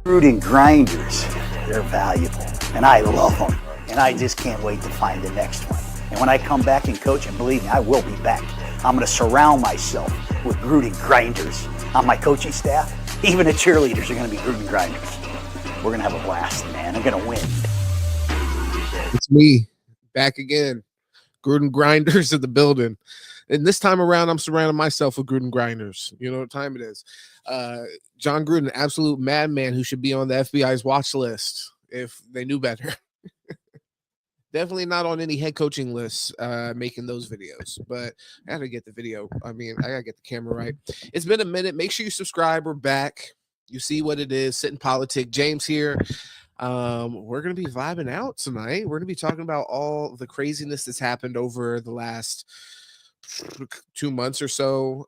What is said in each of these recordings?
Recruiting grinders, they're valuable, and I love them. And I just can't wait to find the next one. And when I come back and coach, and believe me, I will be back, I'm going to surround myself with recruiting grinders on my coaching staff. Even the cheerleaders are going to be recruiting grinders. We're going to have a blast, man. I'm going to win. It's me, back again. Gruden grinders in the building. And this time around, I'm surrounding myself with Gruden grinders. You know what time it is. John Gruden, absolute madman who should be on the FBI's watch list if they knew better. Definitely not on any head coaching lists making those videos, but I gotta get the video. I gotta get the camera right. It's been a minute. Make sure you subscribe. We're back. You see what it is. Sitting politic. James here. We're gonna be vibing out tonight. We're gonna be talking about all the craziness that's happened over the last 2 months or so.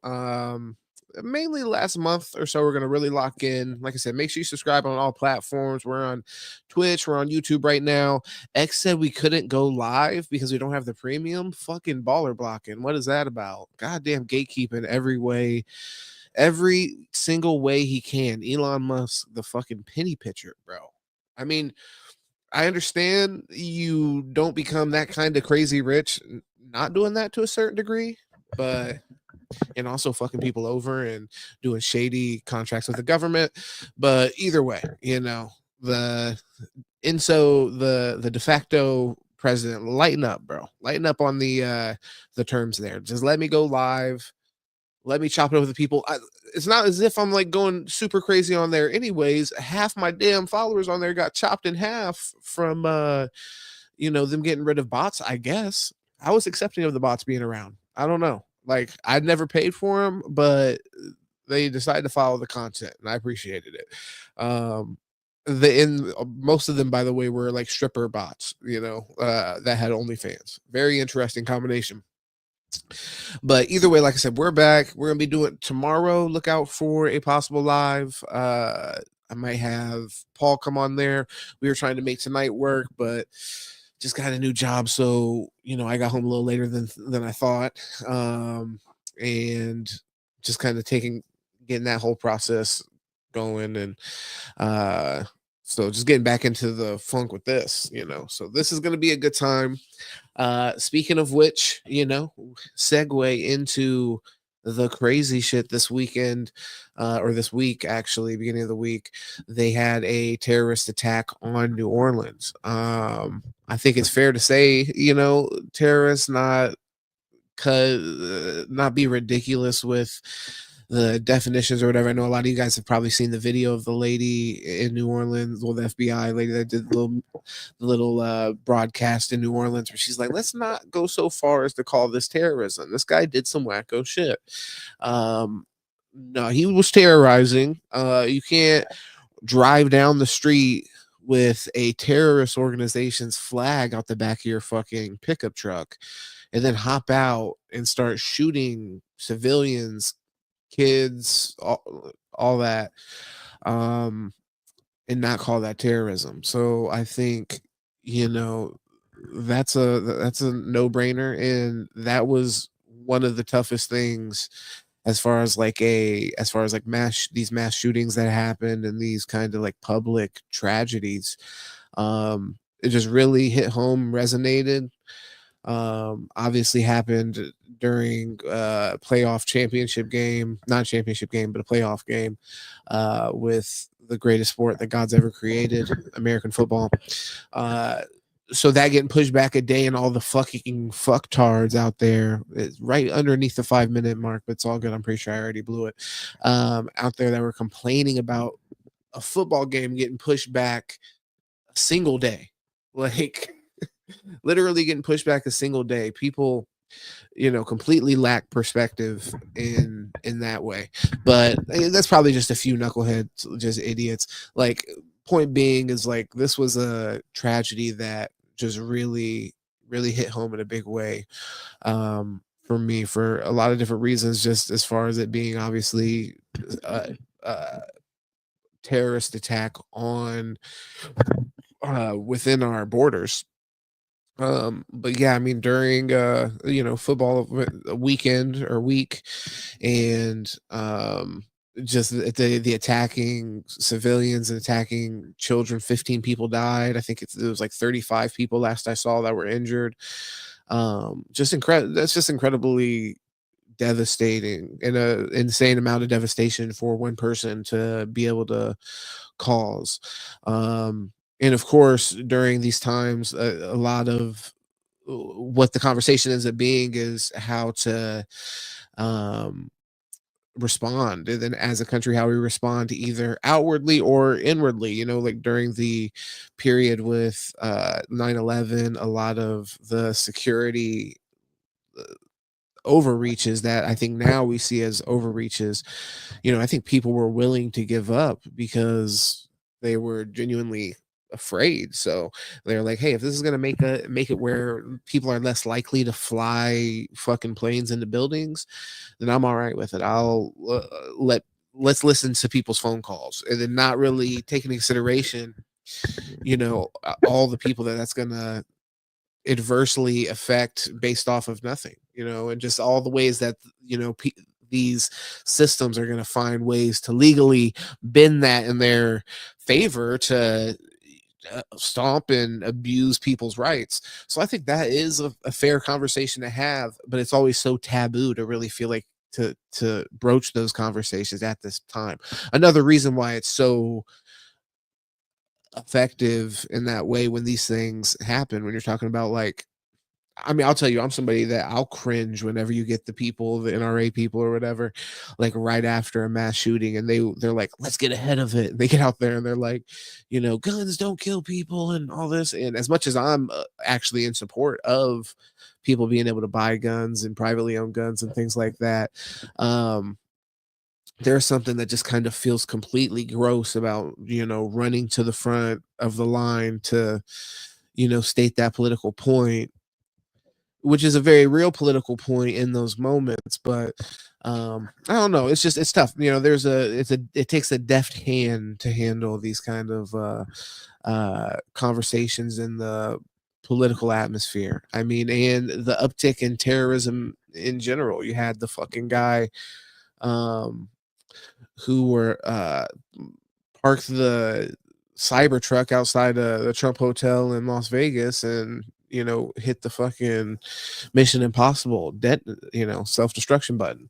Mainly last month or so. We're gonna really lock in. Like I said, make sure you subscribe on all platforms. We're on Twitch, we're on YouTube right now. X said we couldn't go live because we don't have the premium. Fucking baller blocking. What is that about? Goddamn gatekeeping every way, every single way he can. Elon Musk, the fucking penny pitcher, bro. I mean, I understand you don't become that kind of crazy rich not doing that to a certain degree, but and also fucking people over and doing shady contracts with the government. But either way, you know, the de facto president, lighten up, bro. Lighten up on the terms there. Just let me go live. Let me chop it over the people. It's not as if I'm like going super crazy on there anyways. Half my damn followers on there got chopped in half from them getting rid of bots, I guess. I was accepting of the bots being around. I don't know. Like, I'd never paid for them, but they decided to follow the content, and I appreciated it. Most of them, by the way, were like stripper bots, that had OnlyFans. Very interesting combination. But either way, like I said, we're back. We're gonna be doing it tomorrow. Look out for a possible live. I might have Paul come on there. We were trying to make tonight work, but just got a new job, so I got home a little later than I thought, and just kind of getting that whole process going, and so just getting back into the funk with this, so this is going to be a good time. Speaking of which, segue into the crazy shit this weekend, or this week, actually, beginning of the week, they had a terrorist attack on New Orleans. I think it's fair to say, terrorists not be ridiculous with the definitions or whatever. I know a lot of you guys have probably seen the video of the lady in New Orleans, or the FBI lady that did the little broadcast in New Orleans, where she's like, let's not go so far as to call this terrorism. This guy did some wacko shit. No, he was terrorizing. You can't drive down the street with a terrorist organization's flag out the back of your fucking pickup truck and then hop out and start shooting civilians, kids, all that, and not call that terrorism. So I think that's a no-brainer, and that was one of the toughest things as far as these mass shootings that happened and these kind of like public tragedies. It just really hit home, resonated. Obviously happened during playoff championship game, not championship game, but a playoff game, with the greatest sport that God's ever created, American football. So that getting pushed back a day, and all the fucking fucktards out there, it's right underneath the 5-minute mark, but it's all good. I'm pretty sure I already blew it. Out there that were complaining about a football game getting pushed back a single day, like literally getting pushed back a single day. People, completely lack perspective in that way. But that's probably just a few knuckleheads, just idiots. Like, point being is, like, this was a tragedy that just really, really hit home in a big way, for me, for a lot of different reasons, just as far as it being obviously a terrorist attack on within our borders. But yeah, I mean, during football weekend or week, and just the attacking civilians and attacking children. 15 people died. I think it was like 35 people last I saw that were injured. Just incredible. That's just incredibly devastating, and a insane amount of devastation for one person to be able to cause. And of course, during these times, a lot of what the conversation ends up being is how to um respond, and then as a country how we respond either outwardly or inwardly. Like during the period with 9/11, a lot of the security overreaches that I think now we see as overreaches, I think people were willing to give up because they were genuinely afraid. So they're like, hey, if this is going to make it where people are less likely to fly fucking planes into buildings, then I'm all right with it. I'll let's listen to people's phone calls, and then not really take into consideration all the people that's going to adversely affect based off of nothing, and just all the ways that these systems are going to find ways to legally bend that in their favor to stomp and abuse people's rights. So I think that is a fair conversation to have, but it's always so taboo to really feel like to broach those conversations at this time. Another reason why it's so effective in that way when these things happen, when you're talking about, like, I mean, I'll tell you, I'm somebody that I'll cringe whenever you get the people, the NRA people or whatever, like right after a mass shooting, and they're like, let's get ahead of it. They get out there and they're like, guns don't kill people and all this. And as much as I'm actually in support of people being able to buy guns and privately owned guns and things like that, there's something that just kind of feels completely gross about, running to the front of the line to, state that political point, which is a very real political point in those moments. But I don't know. It's tough. It takes a deft hand to handle these kind of conversations in the political atmosphere. I mean, and the uptick in terrorism in general. You had the fucking guy who were parked the Cybertruck outside the Trump Hotel in Las Vegas and hit the fucking Mission Impossible self-destruction button.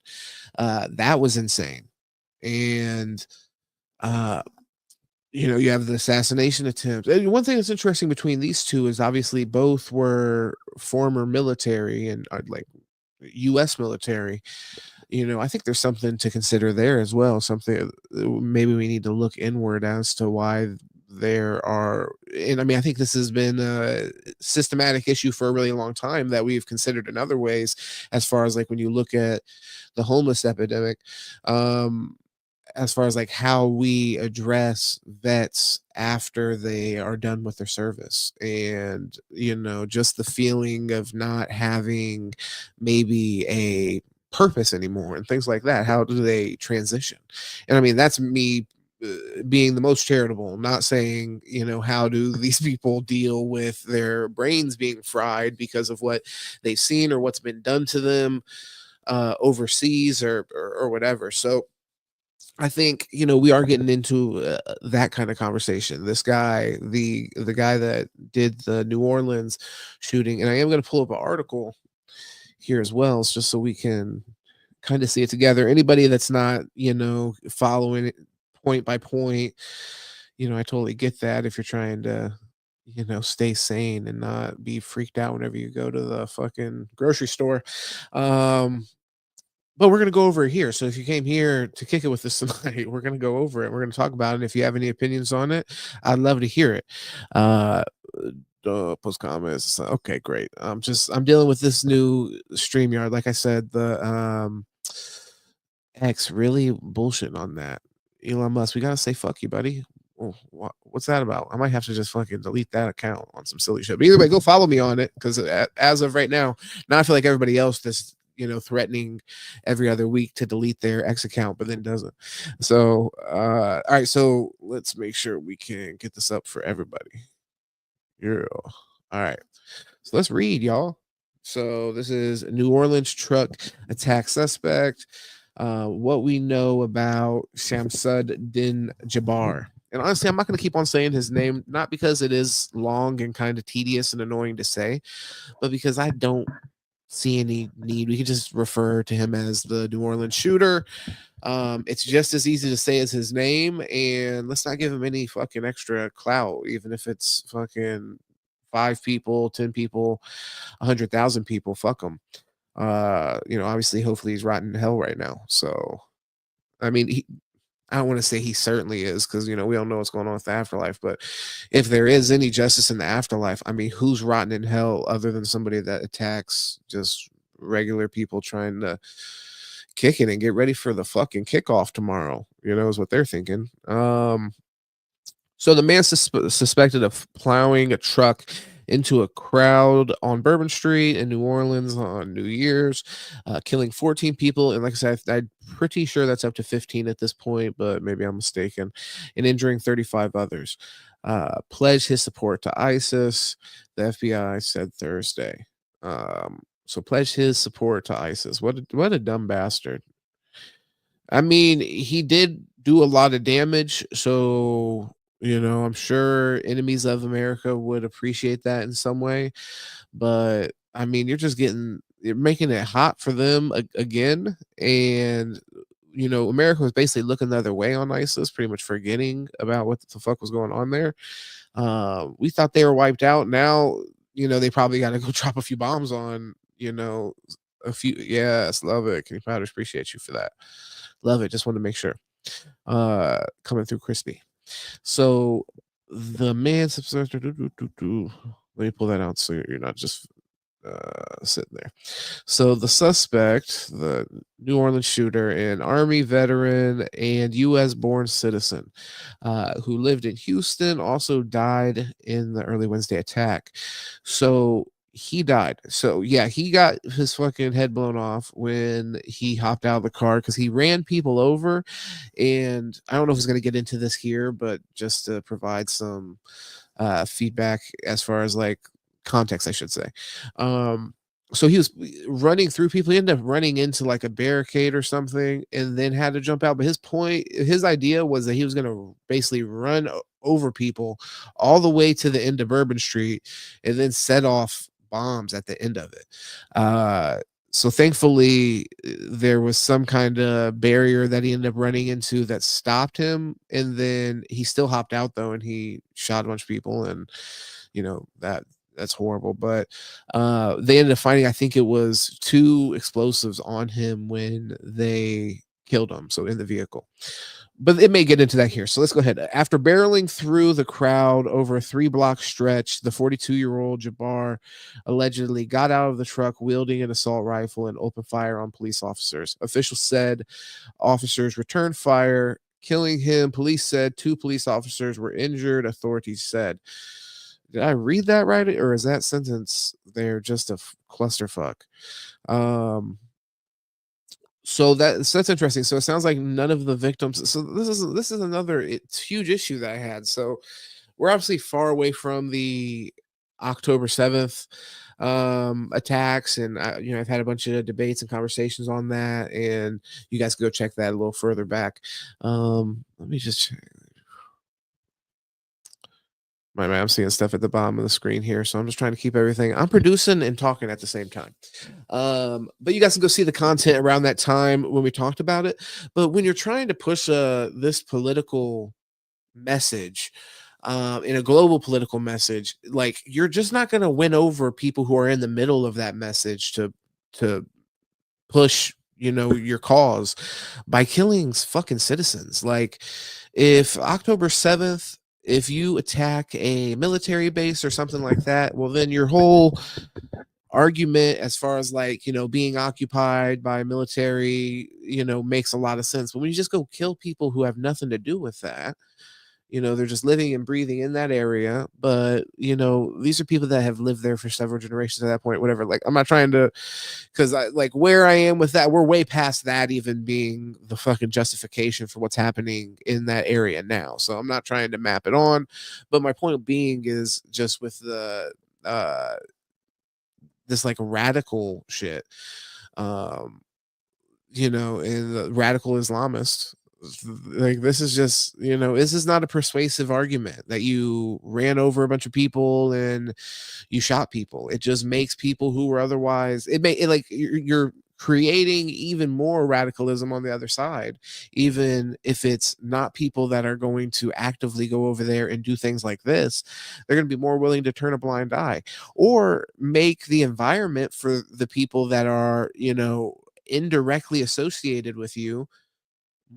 That was insane. And you have the assassination attempt. And one thing that's interesting between these two is obviously both were former military and like US military. I think there's something to consider there as well. Something maybe we need to look inward as to why there are. And I mean, I think this has been a systematic issue for a really long time that we've considered in other ways, as far as like when you look at the homeless epidemic, as far as like how we address vets after they are done with their service, and just the feeling of not having maybe a purpose anymore and things like that. How do they transition? And I mean, that's me being the most charitable, not saying how do these people deal with their brains being fried because of what they've seen or what's been done to them overseas or whatever. So I think we are getting into that kind of conversation. This guy, the guy that did the New Orleans shooting, and I am going to pull up an article here as well, just so we can kind of see it together. Anybody that's not following it point by point, I totally get that. If you're trying to stay sane and not be freaked out whenever you go to the fucking grocery store. But we're going to go over it here. So if you came here to kick it with us tonight, we're going to go over it. We're going to talk about it. If you have any opinions on it, I'd love to hear it. Post comments. Okay, great. I'm dealing with this new StreamYard. Like I said, the X really bullshitting on that. Elon Musk, we got to say fuck you, buddy. Oh, what's that about? I might have to just fucking delete that account on some silly shit. But either way, go follow me on it, because as of right now I feel like everybody else that's threatening every other week to delete their X account, but then doesn't. So all right, so let's make sure we can get this up for everybody. Yeah. All right, so let's read, y'all. So this is New Orleans truck attack suspect. what we know about Shamsud Din Jabbar. And honestly, I'm not going to keep on saying his name, not because it is long and kind of tedious and annoying to say, but because I don't see any need. We can just refer to him as the New Orleans shooter. It's just as easy to say as his name, and let's not give him any fucking extra clout, even if it's fucking 5 people, 10 people, 100,000 people. Fuck him. Obviously, hopefully he's rotting in hell right now. So, I mean, I don't want to say he certainly is, because we don't know what's going on with the afterlife. But if there is any justice in the afterlife, I mean, who's rotten in hell other than somebody that attacks just regular people trying to kick it and get ready for the fucking kickoff tomorrow? Is what they're thinking. So the man suspected of plowing a truck into a crowd on Bourbon Street in New Orleans on New Year's, killing 14 people. And like I said, I'm pretty sure that's up to 15 at this point, but maybe I'm mistaken, and injuring 35 others. Pledged his support to ISIS, the FBI said Thursday. So pledged his support to ISIS. What a dumb bastard. I mean, he did do a lot of damage, so I'm sure enemies of America would appreciate that in some way. But I mean, you're making it hot for them again, and America was basically looking the other way on ISIS, pretty much forgetting about what the fuck was going on there. We thought they were wiped out. Now, they probably got to go drop a few bombs on, a few. Yes, love it. Kenny Powders, appreciate you for that. Love it. Just want to make sure. Coming through crispy. So the man, let me pull that out so you're not just sitting there. So the suspect, the New Orleans shooter, an Army veteran and U.S. born citizen who lived in Houston, also died in the early Wednesday attack. So he died. So yeah, he got his fucking head blown off when he hopped out of the car because he ran people over. And I don't know if he's going to get into this here, but just to provide some feedback as far as like context, I should say. So he was running through people. He ended up running into like a barricade or something and then had to jump out. But his idea was that he was going to basically run over people all the way to the end of Bourbon Street and then set off bombs at the end of it. So thankfully there was some kind of barrier that he ended up running into that stopped him. And then he still hopped out though, and he shot a bunch of people, and that's horrible. But they ended up finding, I think it was 2 explosives on him when they killed him, so in the vehicle. But it may get into that here. So let's go ahead. After barreling through the crowd over a 3-block stretch, the 42-year-old Jabbar allegedly got out of the truck wielding an assault rifle and opened fire on police officers. Officials said officers returned fire, killing him. Police said 2 police officers were injured, authorities said. Did I read that right, or is that sentence there just a clusterfuck? So that's interesting. So it sounds like none of the victims. So this is another huge issue that I had. So we're obviously far away from the October 7th attacks, and I've had a bunch of debates and conversations on that, and you guys can go check that a little further back. Let me just check. I'm seeing stuff at the bottom of the screen here, so I'm just trying to keep everything. I'm producing and talking at the same time. But you guys can go see the content around that time when we talked about it. But when you're trying to push this political message, in a global political message, like, you're just not going to win over people who are in the middle of that message to push your cause by killing fucking citizens. Like, if October 7th, if you attack a military base or something like that, well, then your whole argument as far as like being occupied by military makes a lot of sense. But when you just go kill people who have nothing to do with that, they're just living and breathing in that area, but these are people that have lived there for several generations at that point, whatever. Like, I'm not trying to, because I like where I am with that, we're way past that even being the fucking justification for what's happening in that area now. So I'm not trying to map it on, but my point being is just with the this like radical shit, and the radical Islamists. Like, this is just, this is not a persuasive argument that you ran over a bunch of people and you shot people. It just makes people who were otherwise, like, you're creating even more radicalism on the other side, even if it's not people that are going to actively go over there and do things like this. They're going to be more willing to turn a blind eye, or make the environment for the people that are, indirectly associated with you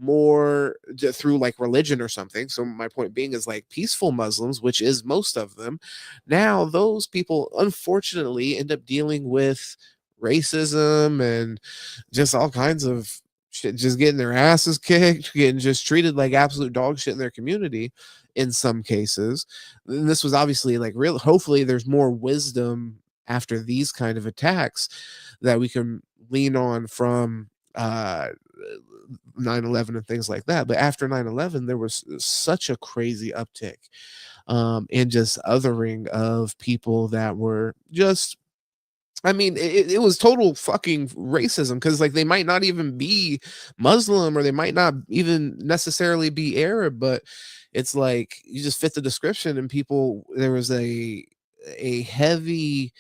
more through like religion or something. So my point being is, like, peaceful Muslims, which is most of them, now those people unfortunately end up dealing with racism and just all kinds of shit, just getting their asses kicked, getting just treated like absolute dog shit in their community in some cases. And this was obviously like real. Hopefully there's more wisdom after these kind of attacks that we can lean on from 9/11 and things like that. But after 9/11, there was such a crazy uptick and just othering of people that were just, I mean, it was total fucking racism, because like they might not even be Muslim, or they might not even necessarily be Arab, but it's like you just fit the description. And people, there was a heavy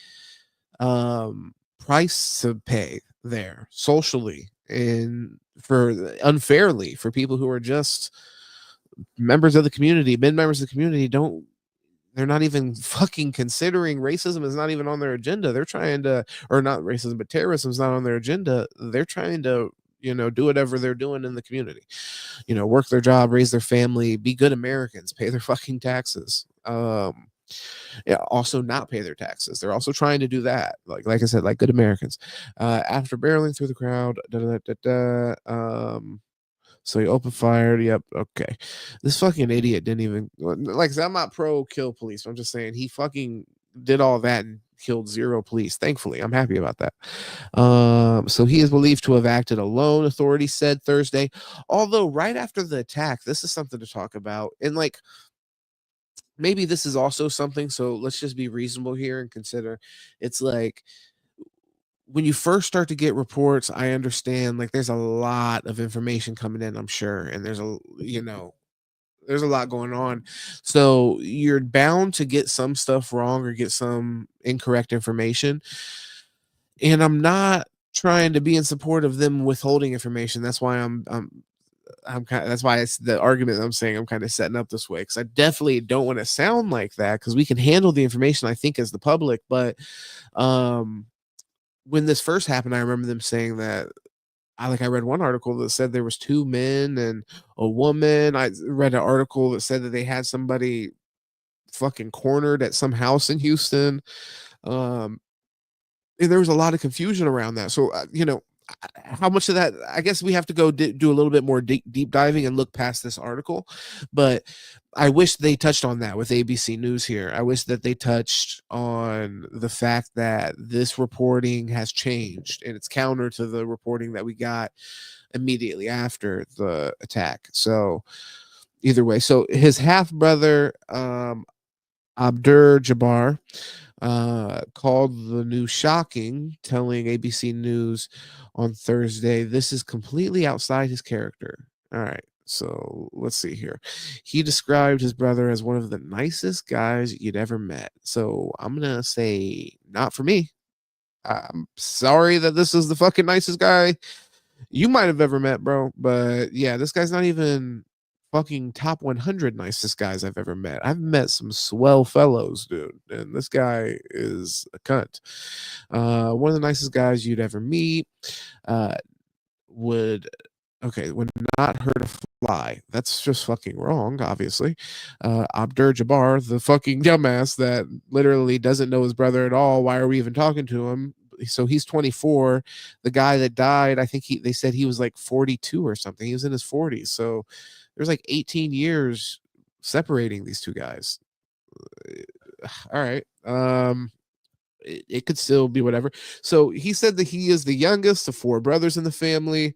price to pay there socially, and for unfairly, for people who are just members of the community, members of the community. They're not even fucking considering racism, is not even on their agenda. They're trying to, or not racism, but terrorism is not on their agenda. They're trying to, do whatever they're doing in the community, work their job, raise their family, be good Americans, pay their fucking taxes. Yeah, also not pay their taxes. They're also trying to do that, like I said, like good Americans. After barreling through the crowd, so he opened fire. Yep. Okay. This fucking idiot didn't even, like I said, I'm not pro kill police. I'm just saying he fucking did all that and killed 0 police. Thankfully, I'm happy about that. So he is believed to have acted alone, authorities said Thursday. Although right after the attack, this is something to talk about. And like, maybe this is also something, so let's just be reasonable here and consider. It's like, when you first start to get reports, I understand, like, there's a lot of information coming in, I'm sure, and there's a lot going on. So you're bound to get some stuff wrong or get some incorrect information. And I'm not trying to be in support of them withholding information. That's why that's why it's the argument that I'm saying I'm kind of setting up this way, because I definitely don't want to sound like that, because we can handle the information, I think, as the public. But when this first happened, I remember them saying that, I read one article that said there was 2 men and a woman. I read an article that said that they had somebody fucking cornered at some house in Houston. And there was a lot of confusion around that. So, how much of that, I guess we have to go do a little bit more deep diving and look past this article. But I wish they touched on that with ABC News here. I wish that they touched on the fact that this reporting has changed, and it's counter to the reporting that we got immediately after the attack. So either way, so his half brother, Abdur Jabbar, called the news shocking, telling ABC News on Thursday, "This is completely outside his character." All right, so let's see here. He described his brother as one of the nicest guys you'd ever met. So I'm gonna say, not for me. I'm sorry that this is the fucking nicest guy you might have ever met, bro. But yeah, this guy's not even fucking top 100 nicest guys I've ever met. I've met some swell fellows, dude, and this guy is a cunt. One of the nicest guys you'd ever meet. Would not hurt a fly. That's just fucking wrong, obviously. Abdur Jabbar, the fucking dumbass that literally doesn't know his brother at all. Why are we even talking to him? So he's 24. The guy that died, I think they said he was like 42 or something. He was in his 40s. So there's like 18 years separating these two guys. All right. It could still be whatever. So he said that he is the youngest of 4 brothers in the family.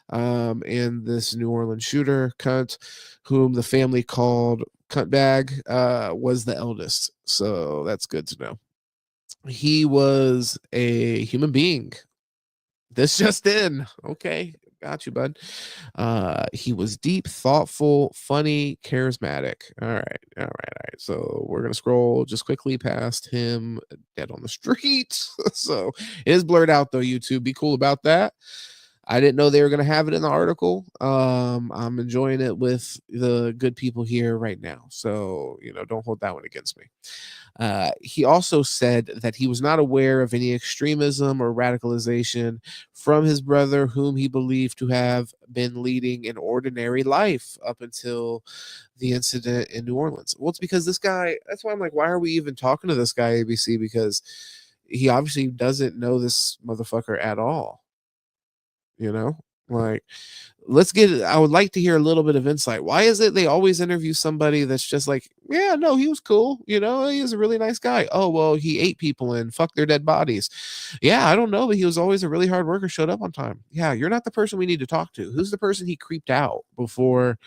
And this New Orleans shooter, cunt, whom the family called Cuntbag, was the eldest. So that's good to know. He was a human being This just in. Okay. Got you, bud. He was deep, thoughtful, funny, charismatic. All right. All right. All right. So we're going to scroll just quickly past him dead on the street. So it is blurred out, though, YouTube. Be cool about that. I didn't know they were going to have it in the article. I'm enjoying it with the good people here right now. So, don't hold that one against me. He also said that he was not aware of any extremism or radicalization from his brother, whom he believed to have been leading an ordinary life up until the incident in New Orleans. Well, it's because this guy, that's why I'm like, why are we even talking to this guy, ABC? Because he obviously doesn't know this motherfucker at all. Like, I would like to hear a little bit of insight. Why is it they always interview somebody that's just like, yeah, no, he was cool. He was a really nice guy. Oh, well, he ate people and fucked their dead bodies. Yeah, I don't know, but he was always a really hard worker, showed up on time. Yeah, you're not the person we need to talk to. Who's the person he creeped out before?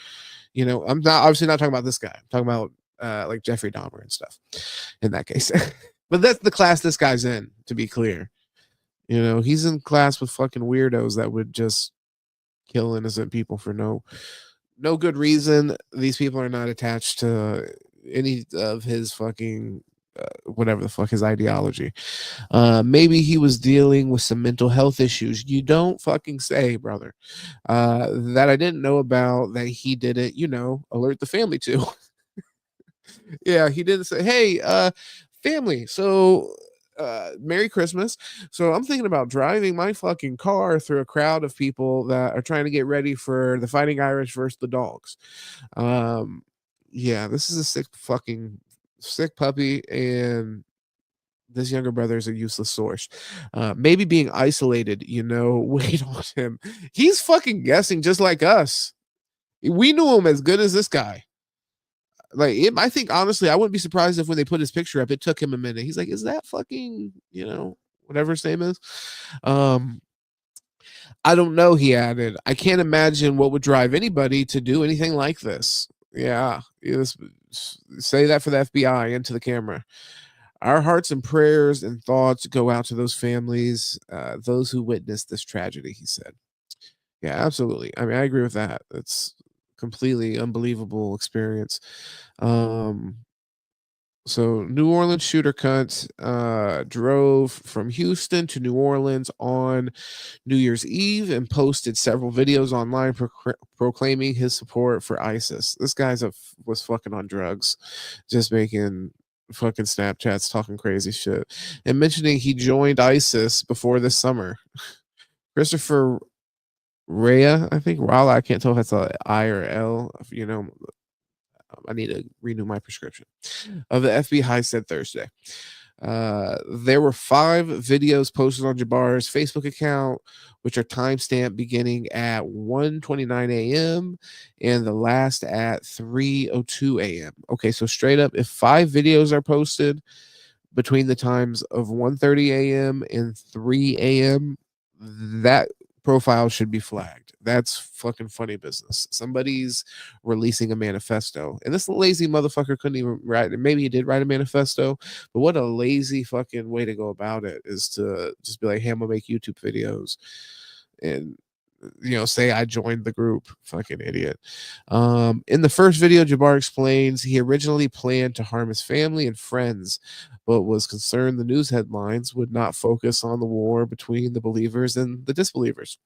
I'm not obviously not talking about this guy. I'm talking about like Jeffrey Dahmer and stuff in that case. But that's the class this guy's in, to be clear. He's in class with fucking weirdos that would just kill innocent people for no good reason. These people are not attached to any of his fucking whatever the fuck his ideology. Maybe he was dealing with some mental health issues. You don't fucking say, brother. That I didn't know about, that he didn't, alert the family to. Yeah, he didn't say, hey, family, so Merry Christmas. So I'm thinking about driving my fucking car through a crowd of people that are trying to get ready for the Fighting Irish versus the Dogs. Yeah, this is a sick puppy, and this younger brother is a useless source. Maybe being isolated, weighed on him. He's fucking guessing just like us. We knew him as good as this guy. Like, I think honestly, I wouldn't be surprised if when they put his picture up, it took him a minute. He's like, is that fucking, whatever his name is? I don't know, he added. I can't imagine what would drive anybody to do anything like this. Yeah, say that for the FBI into the camera. Our hearts and prayers and thoughts go out to those families, those who witnessed this tragedy, he said. Yeah, absolutely. I mean, I agree with that. It's completely unbelievable experience. So New Orleans shooter cunt drove from Houston to New Orleans on New Year's Eve and posted several videos online proclaiming his support for ISIS. This guy's was fucking on drugs, just making fucking Snapchats, talking crazy shit, and mentioning he joined ISIS before this summer. Christopher Rhea, I think Rala. I can't tell if that's a I or L. I need to renew my prescription. Of the FBI said Thursday. There were 5 videos posted on Jabbar's Facebook account, which are timestamped beginning at 1:29 a.m. and the last at 3:02 a.m. Okay, so straight up, if 5 videos are posted between the times of 1:30 a.m. and 3 a.m., that profile should be flagged. That's fucking funny business. Somebody's releasing a manifesto, and this lazy motherfucker couldn't even write. Maybe he did write a manifesto, but what a lazy fucking way to go about it is to just be like, hey, I'm gonna make YouTube videos and say I joined the group. Fucking idiot. In the first video, Jabbar explains he originally planned to harm his family and friends, but was concerned the news headlines would not focus on the war between the believers and the disbelievers.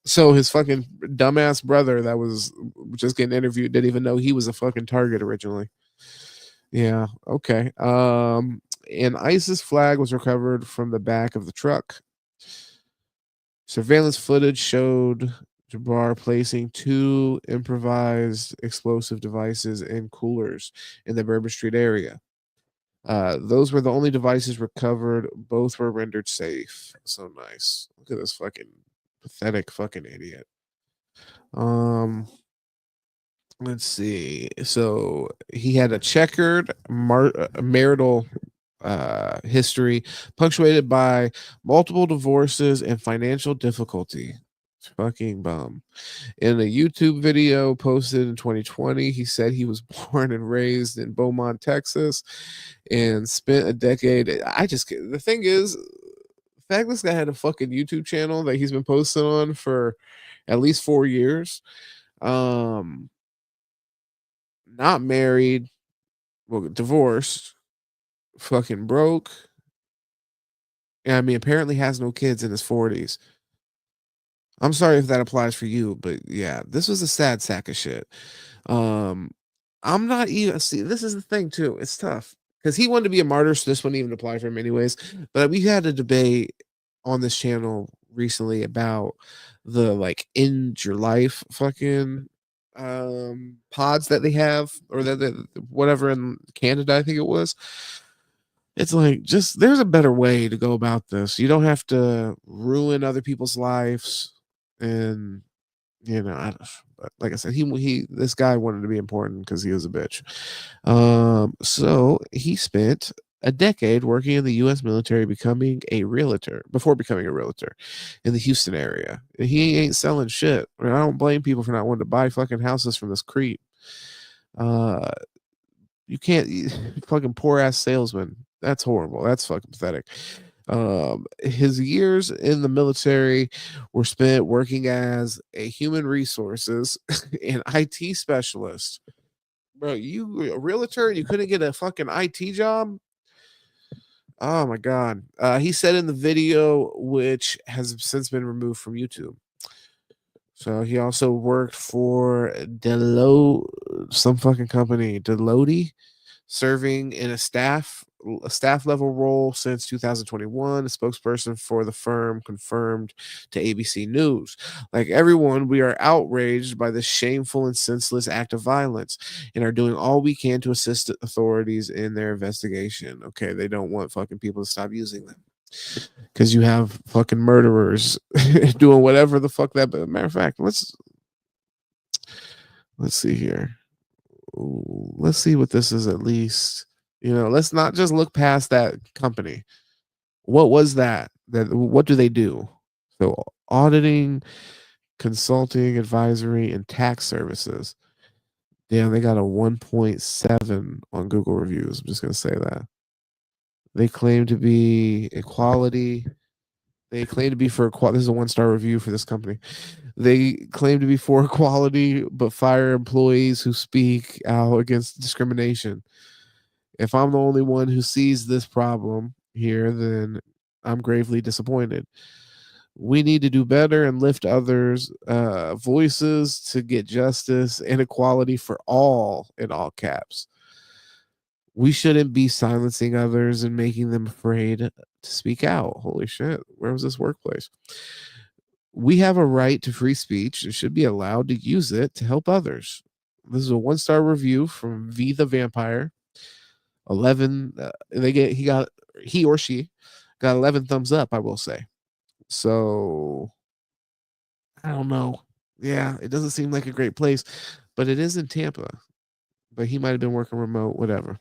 So his fucking dumbass brother that was just getting interviewed didn't even know he was a fucking target originally. Yeah, okay. An ISIS flag was recovered from the back of the truck. Surveillance footage showed Jabbar placing 2 improvised explosive devices in coolers in the Bourbon Street area. Those were the only devices recovered. Both were rendered safe. So nice. Look at this fucking pathetic fucking idiot. Let's see. So he had a checkered marital history punctuated by multiple divorces and financial difficulty. Fucking bum. In a YouTube video posted in 2020, he said he was born and raised in Beaumont, Texas, and spent a decade. The thing is, fact this guy had a fucking YouTube channel that he's been posting on for at least 4 years. Not married, well, divorced, fucking broke. Yeah, I mean, apparently has no kids in his 40s. I'm sorry if that applies for you, but yeah, this was a sad sack of shit. Um, I'm not even see. This is the thing too. It's tough because he wanted to be a martyr, so this wouldn't even apply for him anyways. But we had a debate on this channel recently about the like end your life fucking pods that they have, or that whatever in Canada, I think it was. It's like, just there's a better way to go about this. You don't have to ruin other people's lives, and but like I said, this guy wanted to be important because he was a bitch. So he spent a decade working in the U.S. military, before becoming a realtor in the Houston area. And he ain't selling shit. I mean, I don't blame people for not wanting to buy fucking houses from this creep. You can't fucking poor ass salesman. That's horrible. That's fucking pathetic. His years in the military were spent working as a human resources and IT specialist. Bro, you a realtor and you couldn't get a fucking IT job? Oh my god. He said in the video, which has since been removed from YouTube. So he also worked for Deloitte, some fucking company, Deloitte, serving in a staff level role since 2021. A spokesperson for the firm confirmed to ABC News. Like everyone, we are outraged by this shameful and senseless act of violence and are doing all we can to assist authorities in their investigation. Okay, they don't want fucking people to stop using them because you have fucking murderers doing whatever the fuck that. But matter of fact, let's see here. Ooh, let's see what this is at least. Let's not just look past that company. What was that? What do they do? So auditing, consulting, advisory, and tax services. Damn, they got a 1.7 on Google reviews. I'm just gonna say that. They claim to be equality. They claim to be for equality. This is a 1-star review for this company. They claim to be for equality, but fire employees who speak out against discrimination. If I'm the only one who sees this problem here, then I'm gravely disappointed. We need to do better and lift others' voices to get justice and equality for all, in all caps. We shouldn't be silencing others and making them afraid to speak out. Holy shit. Where was this workplace? We have a right to free speech and should be allowed to use it to help others. This is a 1-star review from V the Vampire. 11 he or she got 11 thumbs up, I will say. So I don't know. Yeah, it doesn't seem like a great place, but it is in Tampa. But he might have been working remote, whatever.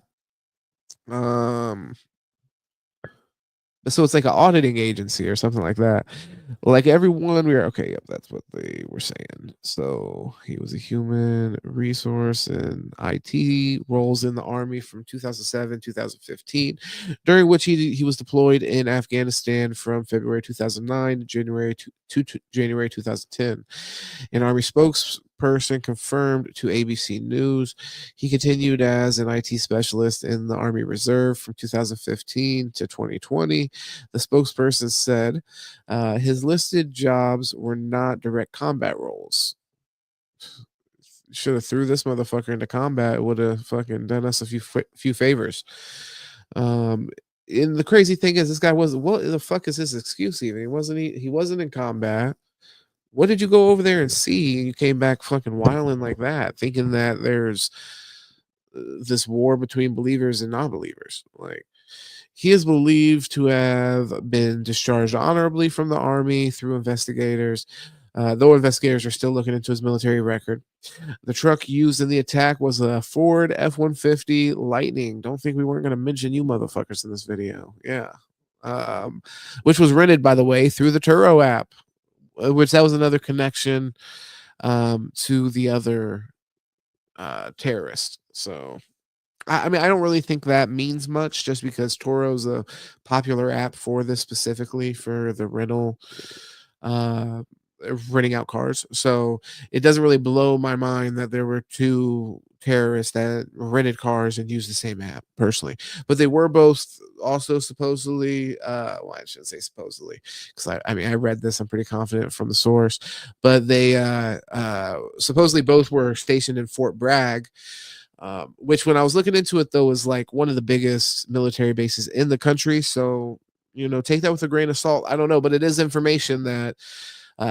So it's like an auditing agency or something like that. Like everyone, we were okay. Yep, that's what they were saying. So he was a human resource and IT roles in the army from 2007 2015, during which he was deployed in Afghanistan from February 2009 to January 2010. An army spokesperson confirmed to ABC News he continued as an IT specialist in the Army Reserve from 2015 to 2020. The spokesperson said his listed jobs were not direct combat roles. Should have threw this motherfucker into combat. It would have fucking done us a few favors. And the crazy thing is, this guy wasn't. What the fuck is his excuse? Even he wasn't in combat. What did you go over there and see? You came back fucking wilding like that, thinking that there's this war between believers and non-believers. Like, he is believed to have been discharged honorably from the army through investigators, though investigators are still looking into his military record. The truck used in the attack was a Ford F-150 Lightning. Don't think we weren't going to mention you motherfuckers in this video. Yeah. Which was rented, by the way, through the Turo app, which that was another connection to the other terrorist. So I mean, I don't really think that means much, just because Toro's a popular app for this, specifically for the uh, renting out cars. So it doesn't really blow my mind that there were two terrorists that rented cars and used the same app, personally. But they were both also supposedly, well, I shouldn't say supposedly, because I mean, I read this, I'm pretty confident from the source, but they supposedly both were stationed in Fort Bragg, which, when I was looking into it, though, is like one of the biggest military bases in the country. So, take that with a grain of salt. I don't know, but it is information that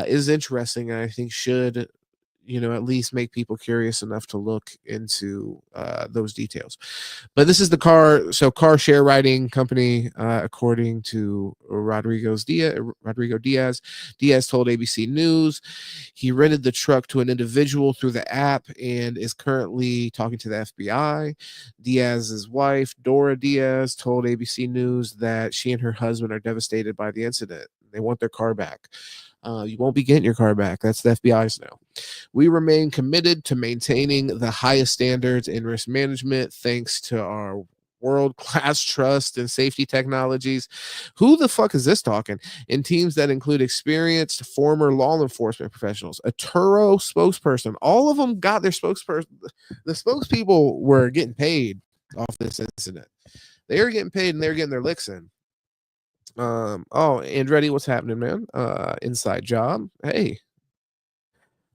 is interesting, and I think should, at least make people curious enough to look into those details. But this is the car share riding company, according to Rodrigo Diaz. Diaz told ABC News he rented the truck to an individual through the app and is currently talking to the FBI. Diaz's wife, Dora Diaz, told ABC News that she and her husband are devastated by the incident. They want their car back. You won't be getting your car back. That's the FBI's now. We remain committed to maintaining the highest standards in risk management, thanks to our world-class trust and safety technologies. Who the fuck is this talking? In teams that include experienced former law enforcement professionals, a Turo spokesperson. All of them got their spokesperson. The spokespeople were getting paid off this incident. They were getting paid and they were getting their licks in. Andretti, what's happening, man? Inside job. Hey,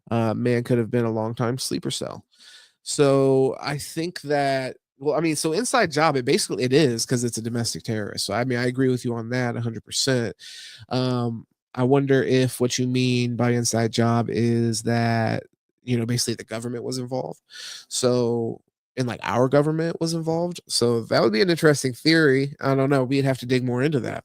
man could have been a long time sleeper cell. So I think that, well, I mean, so inside job, it is, because it's a domestic terrorist. So I mean, I agree with you on that 100%. I wonder if what you mean by inside job is that, basically the government was involved. So, and like our government was involved. So that would be an interesting theory. I don't know. We'd have to dig more into that.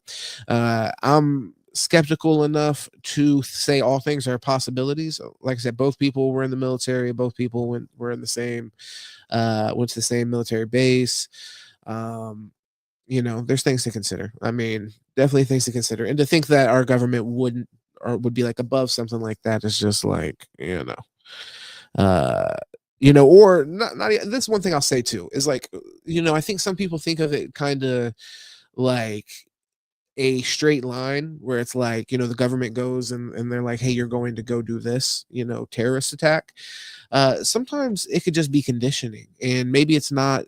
I'm skeptical enough to say all things are possibilities. Like I said, both people were in the military. Both people were in the same, went to the same military base. There's things to consider. I mean, definitely things to consider. And to think that our government wouldn't, or would be like above something like that, is just like, or not. This one thing I'll say too is like, I think some people think of it kind of like a straight line, where it's like, the government goes and they're like, hey, you're going to go do this, terrorist attack. Sometimes it could just be conditioning, and maybe it's not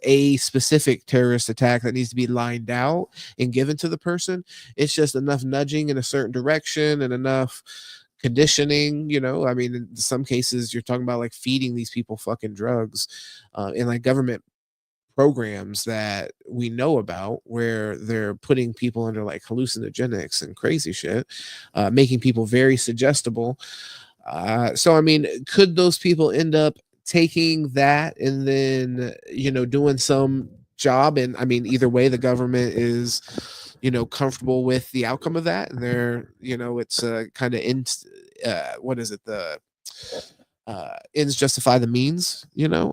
a specific terrorist attack that needs to be lined out and given to the person. It's just enough nudging in a certain direction and enough conditioning. I mean, in some cases you're talking about like feeding these people fucking drugs, and like government programs that we know about, where they're putting people under like hallucinogenics and crazy shit, making people very suggestible. So I mean, could those people end up taking that and then, doing some job? And I mean, either way, the government is, comfortable with the outcome of that, and they're, it's kind of in, what is it, the ends justify the means.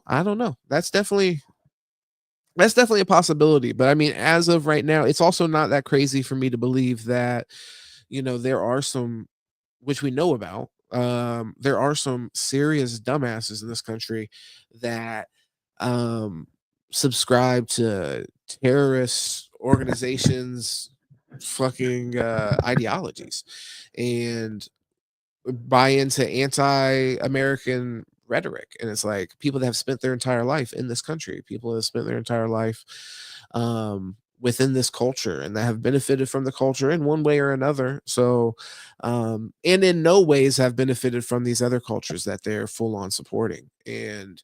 I don't know. That's definitely a possibility. But I mean, as of right now, it's also not that crazy for me to believe that, there are some, which we know about, there are some serious dumbasses in this country that subscribe to terrorist organizations fucking ideologies, and buy into anti-American rhetoric. And it's like people that have spent their entire life in this country, people that have spent their entire life within this culture, and that have benefited from the culture in one way or another. So, and in no ways have benefited from these other cultures that they're full on supporting. And,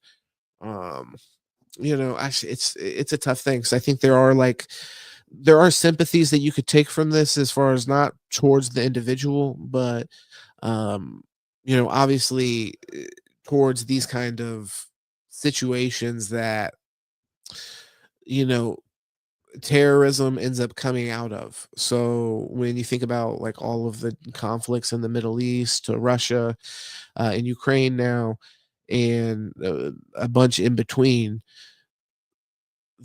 actually, it's a tough thing, because I think there are sympathies that you could take from this, as far as not towards the individual, but obviously, towards these kind of situations that, terrorism ends up coming out of. So when you think about like all of the conflicts in the Middle East, to Russia, in Ukraine now, and a bunch in between,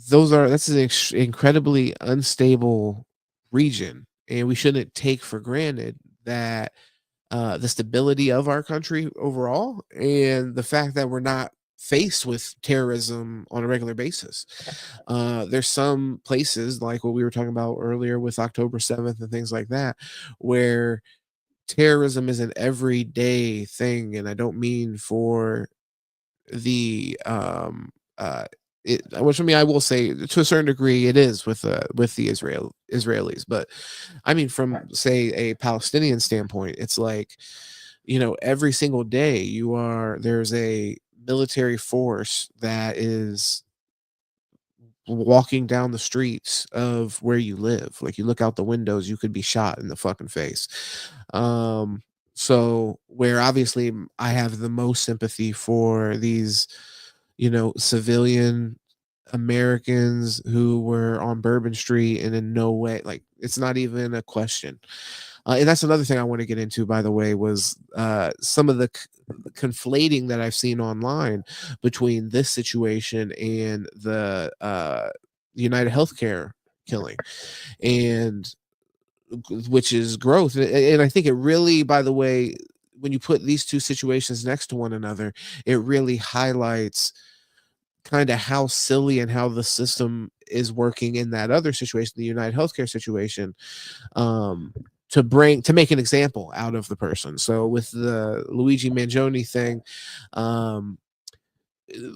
that's an incredibly unstable region, and we shouldn't take for granted that the stability of our country overall, and the fact that we're not faced with terrorism on a regular basis. There's some places like what we were talking about earlier with October 7th and things like that, where terrorism is an everyday thing. And I don't mean for the which I mean, I will say to a certain degree it is with the Israelis, but I mean from say a Palestinian standpoint, it's like, every single day there's a military force that is walking down the streets of where you live. Like, you look out the windows, you could be shot in the fucking face. So where obviously I have the most sympathy for these, civilian Americans who were on Bourbon Street, and in no way, like, it's not even a question. And that's another thing I want to get into, by the way, was some of the conflating that I've seen online between this situation and the United Healthcare killing, and which is growth. And I think it really, by the way, when you put these two situations next to one another, it really highlights kind of how silly and how the system is working in that other situation, the United Healthcare situation, to make an example out of the person. So with the Luigi Magione thing,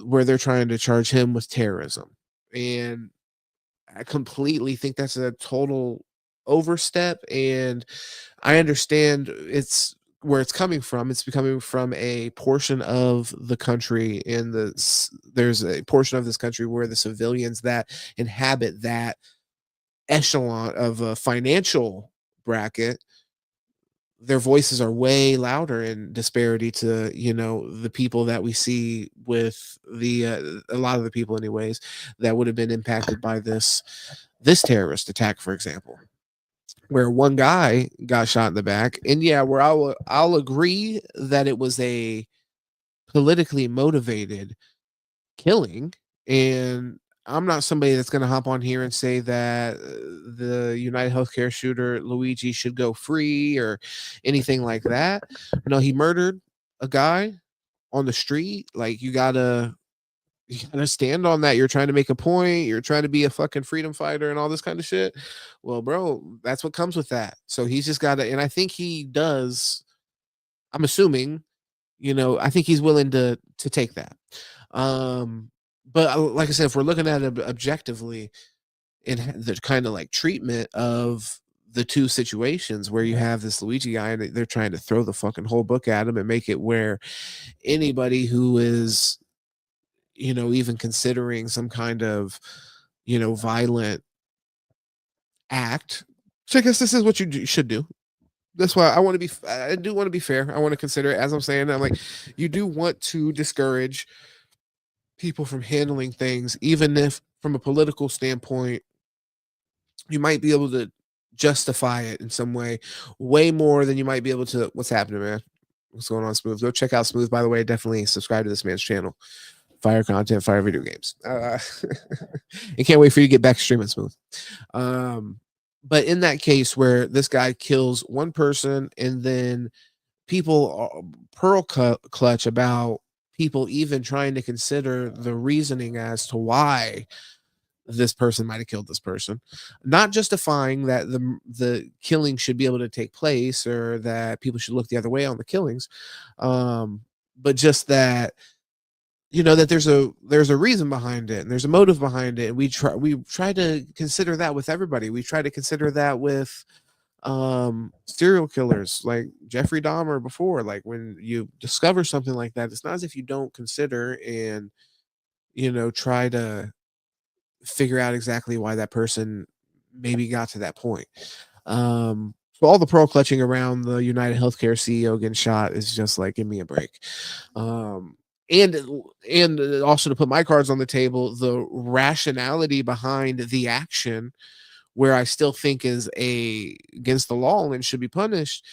where they're trying to charge him with terrorism, and I completely think that's a total overstep. And I understand it's where it's coming from. It's coming from a portion of the country, and there's a portion of this country where the civilians that inhabit that echelon of a financial bracket, their voices are way louder in disparity to the people that we see with the a lot of the people anyways that would have been impacted by this terrorist attack, for example, where one guy got shot in the back. And yeah, where I'll agree that it was a politically motivated killing, and I'm not somebody that's going to hop on here and say that the United Healthcare shooter Luigi should go free or anything like that. No, he murdered a guy on the street. Like, you gotta stand on that. You're trying to make a point. You're trying to be a fucking freedom fighter and all this kind of shit. Well, bro, that's what comes with that. So he's just got to, and I think he does. I'm assuming, I think he's willing to take that. But like I said, if we're looking at it objectively, in the kind of like treatment of the two situations, where you have this Luigi guy and they're trying to throw the fucking whole book at him and make it where anybody who is, even considering some kind of, violent act, so I guess this is what you should do. That's why I do want to be fair. I want to consider it, as I'm saying. I'm like, you do want to discourage people from handling things, even if from a political standpoint, you might be able to justify it in some way more than you might be able to. What's happening, man? What's going on, Smooth? Go check out Smooth, by the way. Definitely subscribe to this man's channel. Fire content, fire video games. I can't wait for you to get back streaming, Smooth. But in that case where this guy kills one person, and then people pearl clutch about people even trying to consider the reasoning as to why this person might have killed this person, not justifying that the killing should be able to take place, or that people should look the other way on the killings, but just that, that there's a reason behind it, and there's a motive behind it. And we try to consider that with everybody. We try to consider that with serial killers like Jeffrey Dahmer before. Like, when you discover something like that, it's not as if you don't consider and try to figure out exactly why that person maybe got to that point. So all the pearl clutching around the United Healthcare CEO getting shot is just like, give me a break. And also, to put my cards on the table, the rationality behind the action, where I still think is against the law and should be punished,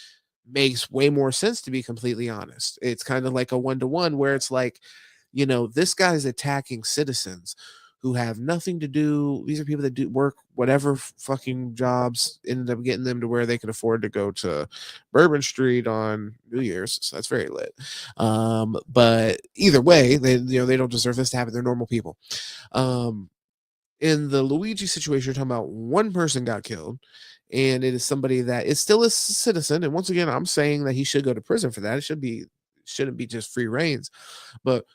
makes way more sense, to be completely honest. It's kind of like a 1-to-1, where it's like, this guy's attacking citizens who have nothing to do. These are people that do work whatever fucking jobs, ended up getting them to where they can afford to go to Bourbon Street on New Year's. So that's very lit. But either way, they don't deserve this to happen. They're normal people. In the Luigi situation, you're talking about one person got killed, and it is somebody that is still a citizen. And once again, I'm saying that he should go to prison for that. Shouldn't be just free reigns, but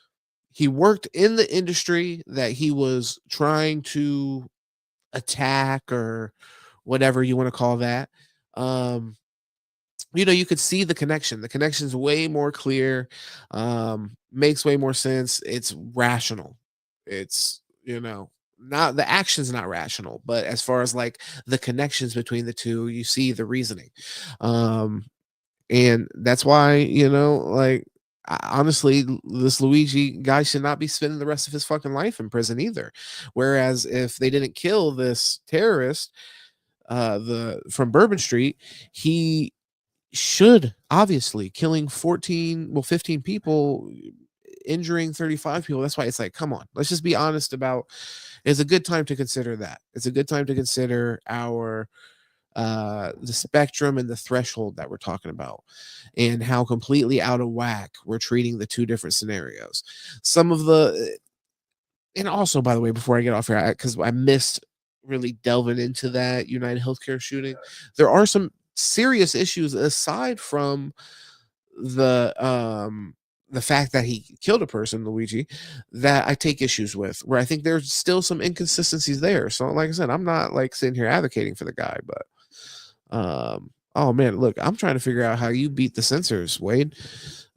he worked in the industry that he was trying to attack, or whatever you want to call that. You could see the connection. The connection's way more clear, makes way more sense. It's rational. It's, not the action's not rational, but as far as like the connections between the two, you see the reasoning. And that's why, like, honestly, this Luigi guy should not be spending the rest of his fucking life in prison either. Whereas if they didn't kill this terrorist, from Bourbon Street, he should obviously killing 15 people, injuring 35 people. That's why it's like, come on, let's just be honest about. It's a good time to consider that. It's a good time to consider our the spectrum and the threshold that we're talking about, and how completely out of whack we're treating the two different scenarios. And also, by the way, before I get off here, because I missed really delving into that United Healthcare shooting, there are some serious issues aside from the fact that he killed a person, Luigi, that I take issues with, where I think there's still some inconsistencies there. So, like I said, I'm not like sitting here advocating for the guy, but oh man, look, I'm trying to figure out how you beat the censors, Wade.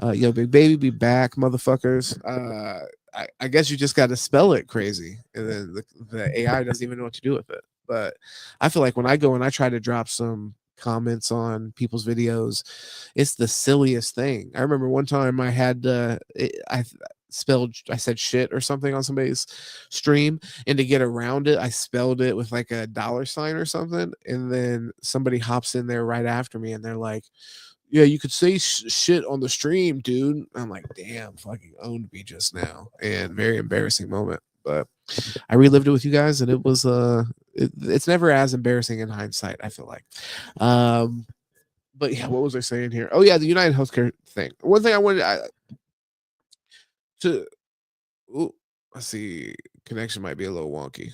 Yo, big baby, be back, motherfuckers. I guess you just got to spell it crazy, and then the AI doesn't even know what to do with it. But I feel like when I go and I try to drop some comments on people's videos, it's the silliest thing. I remember one time I had I said shit or something on somebody's stream, and to get around it, I spelled it with like a $sign or something, and then somebody hops in there right after me, and they're like, yeah, you could say shit on the stream, dude. I'm like, damn, fucking owned me just now, and very embarrassing moment. But I relived it with you guys, and it was it's never as embarrassing in hindsight, I feel like. But yeah, what was I saying here? Oh yeah, the United Healthcare thing. One thing I wanted to let's see, connection might be a little wonky.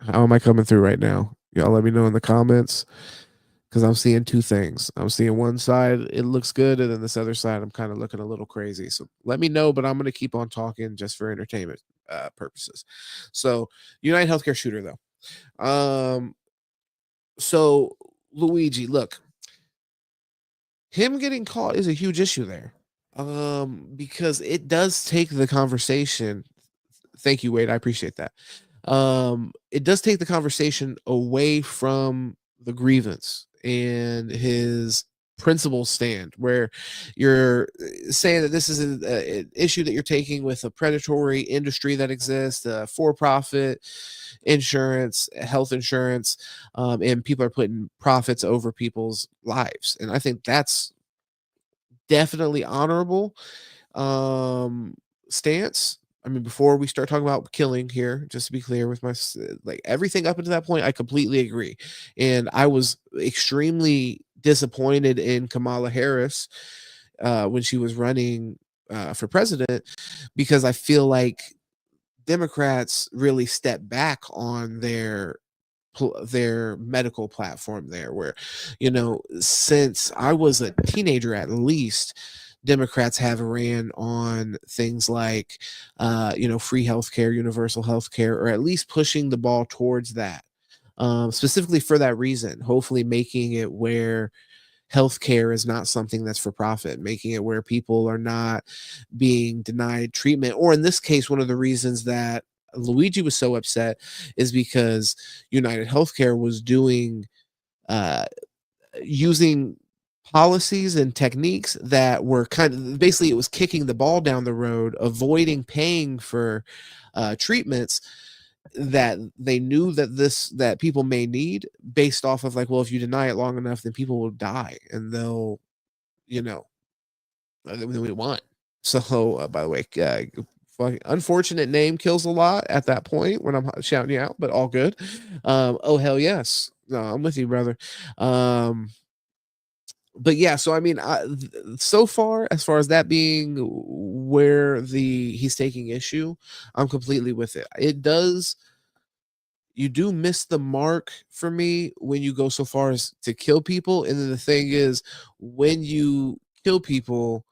How am I coming through right now? Y'all let me know in the comments, because I'm seeing two things. I'm seeing one side, it looks good, and then this other side, I'm kind of looking a little crazy. So let me know, but I'm going to keep on talking just for entertainment purposes. So United Healthcare shooter, though. So Luigi, look, him getting caught is a huge issue there, because it does take the conversation. Thank you, Wade. I appreciate that. It does take the conversation away from the grievance and his principle stand, where you're saying that this is an issue that you're taking with a predatory industry that exists, for-profit insurance, health insurance, and people are putting profits over people's lives. And I think that's definitely honorable stance. I mean, before we start talking about killing here, just to be clear with my, like, everything up until that point, I completely agree. And I was extremely disappointed in Kamala Harris when she was running for president, because I feel like Democrats really stepped back on their medical platform there, where, since I was a teenager, at least, Democrats have ran on things like, free healthcare, universal healthcare, or at least pushing the ball towards that, specifically for that reason. Hopefully, making it where healthcare is not something that's for profit, making it where people are not being denied treatment. Or in this case, one of the reasons that Luigi was so upset is because United Healthcare was doing using policies and techniques that were kind of, basically, it was kicking the ball down the road, avoiding paying for treatments that they knew that people may need, based off of like, well, if you deny it long enough, then people will die, and they'll, we want. So by the way, unfortunate name kills a lot at that point when I'm shouting you out, but all good. Oh hell yes. No, I'm with you, brother. But yeah, so I mean, so far as that being where he's taking issue, I'm completely with it. You do miss the mark for me when you go so far as to kill people. And then the thing is, when you kill people,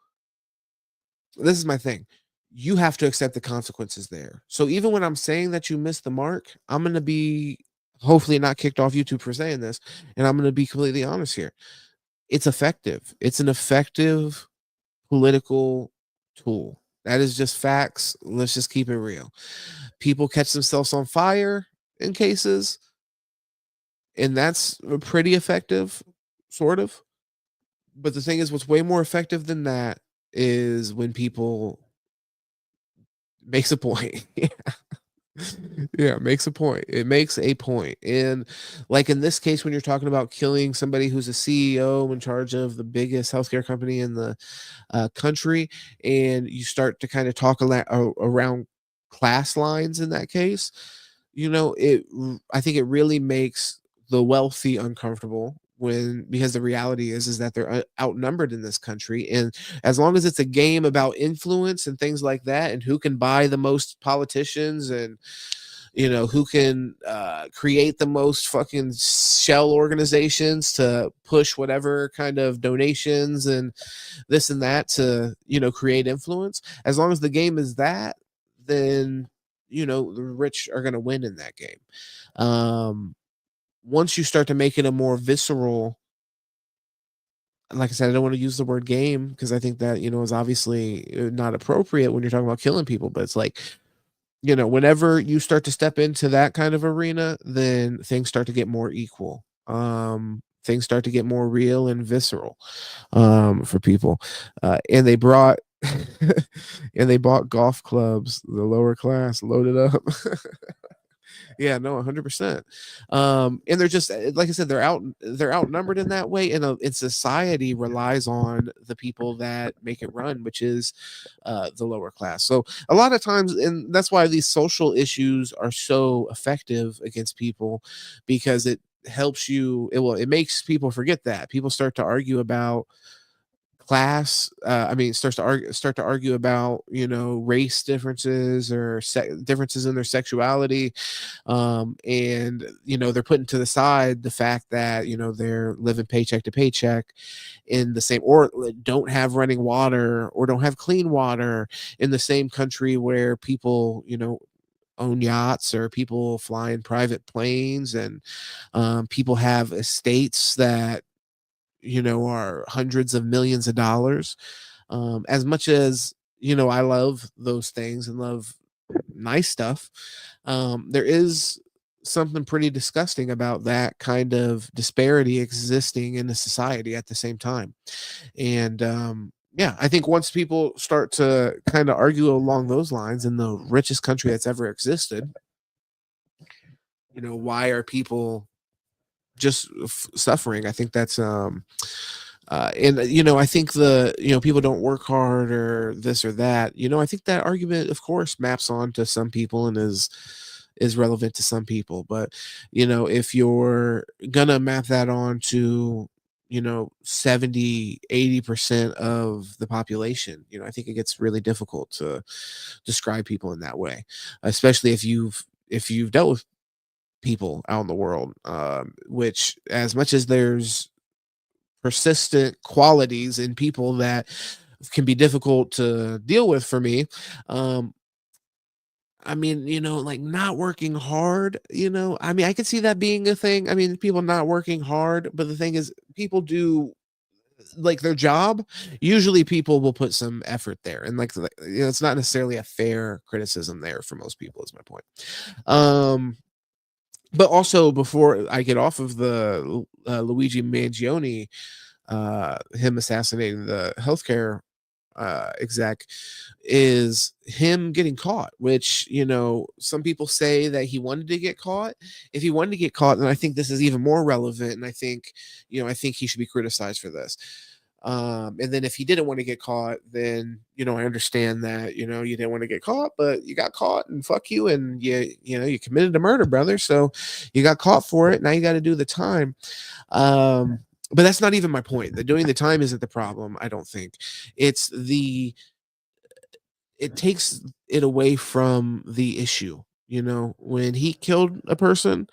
this is my thing. You have to accept the consequences there. So even when I'm saying that you missed the mark, I'm going to be hopefully not kicked off YouTube for saying this. And I'm going to be completely honest here. It's effective. It's an effective political tool. That is just facts. Let's just keep it real. People catch themselves on fire in cases, and that's pretty effective, sort of. But the thing is, what's way more effective than that is when people makes a point. Yeah, makes a point. It makes a point. And like in this case, when you're talking about killing somebody who's a CEO in charge of the biggest healthcare company in the country, and you start to kind of talk around class lines in that case, I think it really makes the wealthy uncomfortable because the reality is that they're outnumbered in this country. And as long as it's a game about influence and things like that, and who can buy the most politicians, and who can create the most fucking shell organizations to push whatever kind of donations and this and that to create influence, as long as the game is that, then the rich are going to win in that game. Once you start to make it a more visceral, like I said, I don't want to use the word game because I think that is obviously not appropriate when you're talking about killing people, but it's like, whenever you start to step into that kind of arena, then things start to get more equal. Things start to get more real and visceral for people. And they brought and they bought golf clubs, the lower class loaded up. Yeah, no, 100%. And they're just like I said, they're outnumbered in that way, and society relies on the people that make it run, which is the lower class. So a lot of times, and that's why these social issues are so effective against people, because it helps you. It makes people forget that. People start to argue about class. Start to argue about race differences or differences in their sexuality, and they're putting to the side the fact that they're living paycheck to paycheck in the same, or don't have running water, or don't have clean water in the same country where people own yachts, or people fly in private planes, and people have estates that are hundreds of millions of dollars. As much as I love those things and love nice stuff, there is something pretty disgusting about that kind of disparity existing in a society at the same time. And yeah, I think once people start to kind of argue along those lines, in the richest country that's ever existed, why are people just suffering? I think that's and I think people don't work hard or this or that. I think that argument, of course, maps on to some people and is relevant to some people. But if you're gonna map that on to 70-80% of the population, I think it gets really difficult to describe people in that way, especially if you've dealt with people out in the world, which, as much as there's persistent qualities in people that can be difficult to deal with for me, like not working hard, I could see that being a thing. People not working hard, but the thing is, people do like their job. Usually people will put some effort there, and like it's not necessarily a fair criticism there for most people, is my point. But also, before I get off of the Luigi Magione, him assassinating the healthcare exec, is him getting caught, which some people say that he wanted to get caught. If he wanted to get caught, then I think this is even more relevant, and I think he should be criticized for this. And then if he didn't want to get caught, then, you know, I understand that, you know, you didn't want to get caught, but you got caught and fuck you. And you know, you committed a murder, brother. So you got caught for it. Now you got to do the time. But that's not even my point. The doing the time isn't the problem. I don't think it's it takes it away from the issue. You know, when he killed a person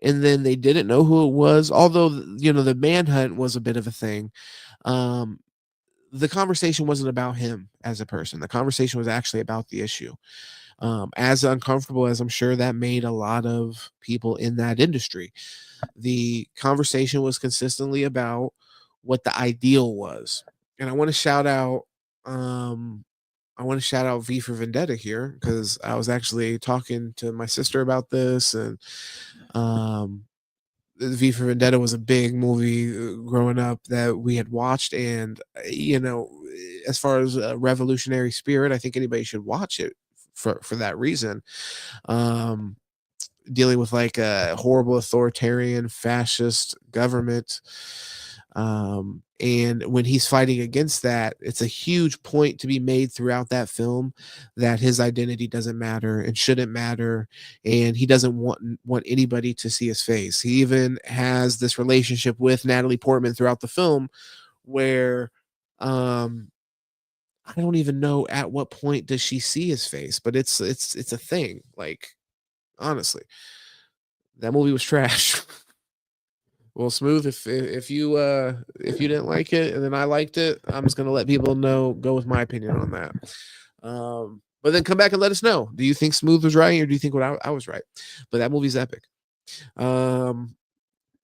and then they didn't know who it was, although, you know, the manhunt was a bit of a thing. Um, the conversation wasn't about him as a person. The conversation was actually about the issue. As uncomfortable as I'm sure that made a lot of people in that industry, the conversation was consistently about what the ideal was. And I want to shout out, V for Vendetta here, because I was actually talking to my sister about this, and um, V for Vendetta was a big movie growing up that we had watched, and you know, as far as a revolutionary spirit, I think anybody should watch it for that reason. Um, Dealing with like a horrible authoritarian fascist government. And when he's fighting against that, it's a huge point to be made throughout that film that his identity doesn't matter and shouldn't matter, and he doesn't want anybody to see his face. He even has this relationship with Natalie Portman throughout the film where I don't even know at what point does she see his face, but it's a thing. Like, honestly, that movie was trash. Well, Smooth, if you didn't like it and then I liked it, I'm just gonna let people know, go with my opinion on that. But then come back and let us know. Do you think Smooth was right, or do you think I was right? But that movie's epic. Yeah,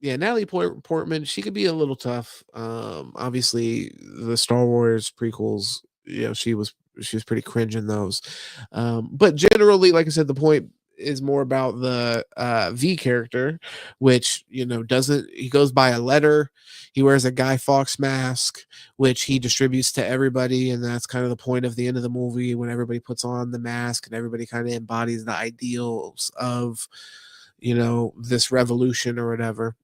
Natalie Portman, she could be a little tough. Obviously the Star Wars prequels, you know, she was pretty cringe in those. But generally, like I said, the point is more about the V character, which, you know, he goes by a letter. He wears a Guy Fawkes mask, which he distributes to everybody, and that's kind of the point of the end of the movie, when everybody puts on the mask and everybody kind of embodies the ideals of, you know, this revolution or whatever.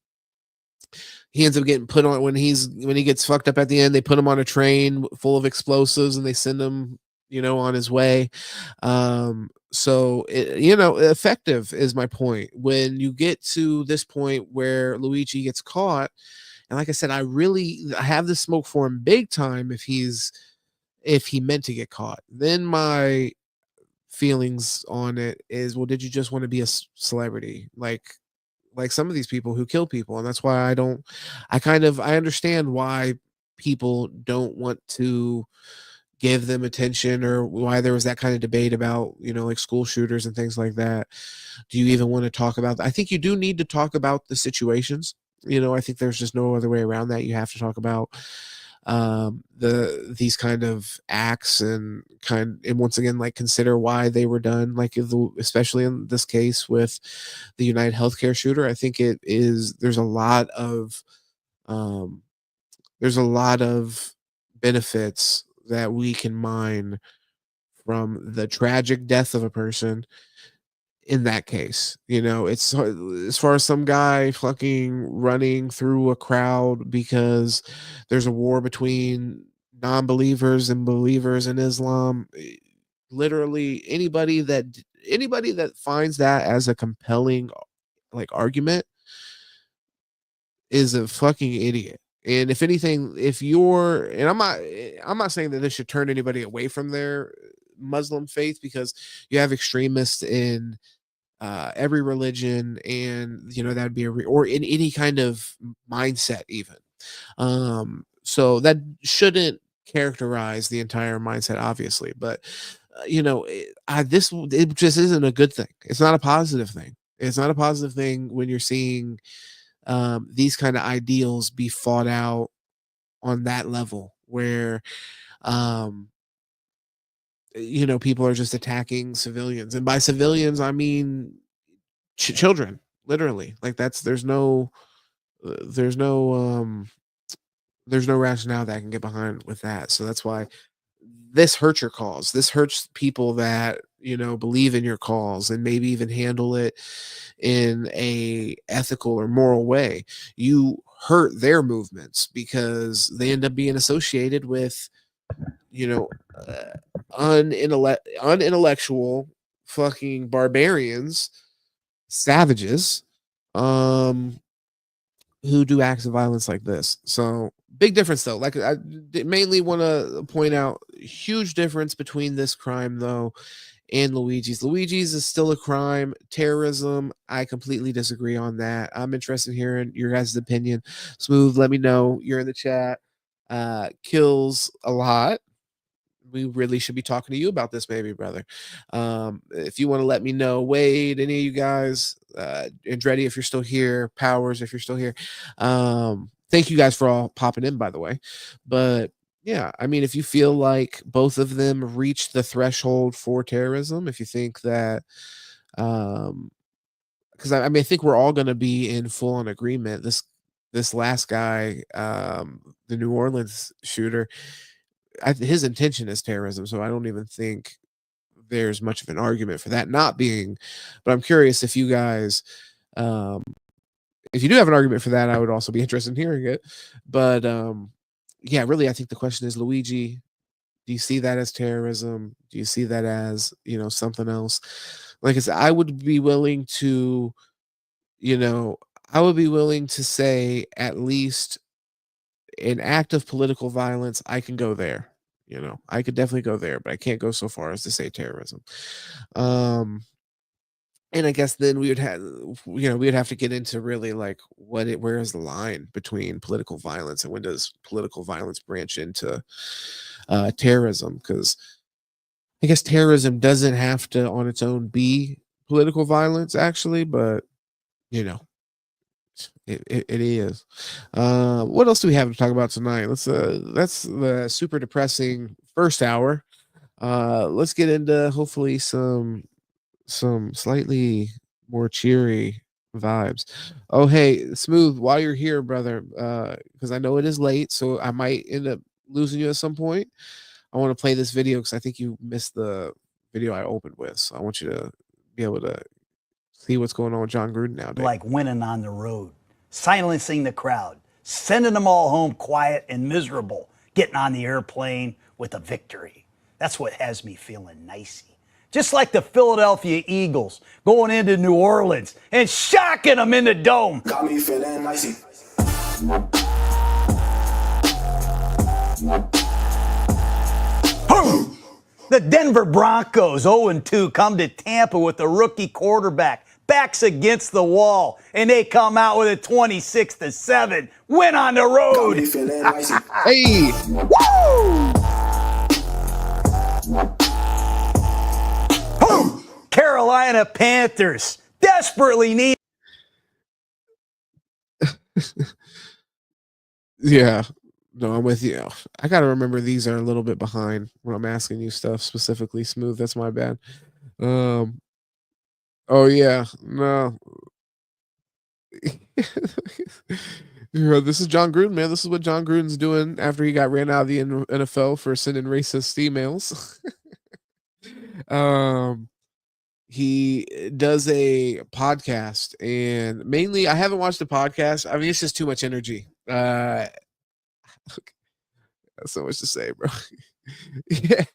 He ends up getting put on when he gets fucked up at the end. They put him on a train full of explosives and they send him, you know, on his way. So you know, effective is my point. When you get to this point where Luigi gets caught, and like I said, I have the smoke for him big time if he meant to get caught. Then my feelings on it is, well, did you just want to be a celebrity like some of these people who kill people? And that's why I understand why people don't want to give them attention, or why there was that kind of debate about, you know, like school shooters and things like that. Do you even want to talk about that? I think you do need to talk about the situations. You know, I think there's just no other way around that. You have to talk about these kind of acts, and once again, like, consider why they were done, like especially in this case with the United Healthcare shooter. I think there's a lot of benefits that we can mine from the tragic death of a person in that case. You know, it's as far as some guy fucking running through a crowd because there's a war between non-believers and believers in Islam. Literally anybody that finds that as a compelling, like, argument is a fucking idiot. And if anything, and I'm not saying that this should turn anybody away from their Muslim faith, because you have extremists in every religion, and, you know, that'd be or in any kind of mindset even. So that shouldn't characterize the entire mindset, obviously, but you know, it just isn't a good thing. It's not a positive thing. It's not a positive thing when you're seeing these kind of ideals be fought out on that level, where you know, people are just attacking civilians, and by civilians I mean children, literally. Like, there's no rationale that I can get behind with that. So that's why this hurts your cause. This hurts people that, you know, believe in your cause and maybe even handle it in a ethical or moral way. You hurt their movements because they end up being associated with, you know, unintellectual fucking barbarians, savages, who do acts of violence like this. So big difference though. Like I mainly want to point out huge difference between this crime though and Luigi's. Luigi's is still a crime. Terrorism, I completely disagree on that. I'm interested in hearing your guys' opinion. Smooth, let me know. You're in the chat. Kills a lot. We really should be talking to you about this, maybe, brother. If you want to let me know, Wade, any of you guys, Andretti, if you're still here, Powers, if you're still here. Thank you guys for all popping in, by the way. But yeah, I mean, if you feel like both of them reached the threshold for terrorism, if you think that, because I mean, I think we're all going to be in full on agreement. This last guy, the New Orleans shooter, his intention is terrorism, so I don't even think there's much of an argument for that not being. But I'm curious if you guys, if you do have an argument for that, I would also be interested in hearing it. But yeah, really, I think the question is, Luigi, do you see that as terrorism? Do you see that as, you know, something else? Like I said, I would be willing to, you know, say at least an act of political violence. I can go there. You know, I could definitely go there, but I can't go so far as to say terrorism. And I guess then we would have to get into really like where is the line between political violence and when does political violence branch into terrorism? Because I guess terrorism doesn't have to on its own be political violence, actually, but you know, it is. What else do we have to talk about tonight? That's the super depressing first hour. Let's get into hopefully some slightly more cheery vibes. Oh, hey, Smooth, while you're here, brother, because I know it is late, so I might end up losing you at some point. I want to play this video because I think you missed the video I opened with. So I want you to be able to see what's going on with John Gruden nowadays. Like winning on the road, silencing the crowd, sending them all home quiet and miserable, getting on the airplane with a victory. That's what has me feeling nicey. Just like the Philadelphia Eagles going into New Orleans and shocking them in the dome. Got me feeling nicey. The Denver Broncos 0-2 come to Tampa with a rookie quarterback. Backs against the wall, and they come out with a 26-7 win on the road. Hey, woo! Carolina Panthers desperately need. Yeah, no, I'm with you. I gotta remember these are a little bit behind when I'm asking you stuff specifically. Smooth, that's my bad. Oh yeah, no. This is John Gruden, man. This is what John Gruden's doing after he got ran out of the NFL for sending racist emails. He does a podcast, and mainly I haven't watched the podcast. I mean, it's just too much energy. That's so much to say, bro. Yeah.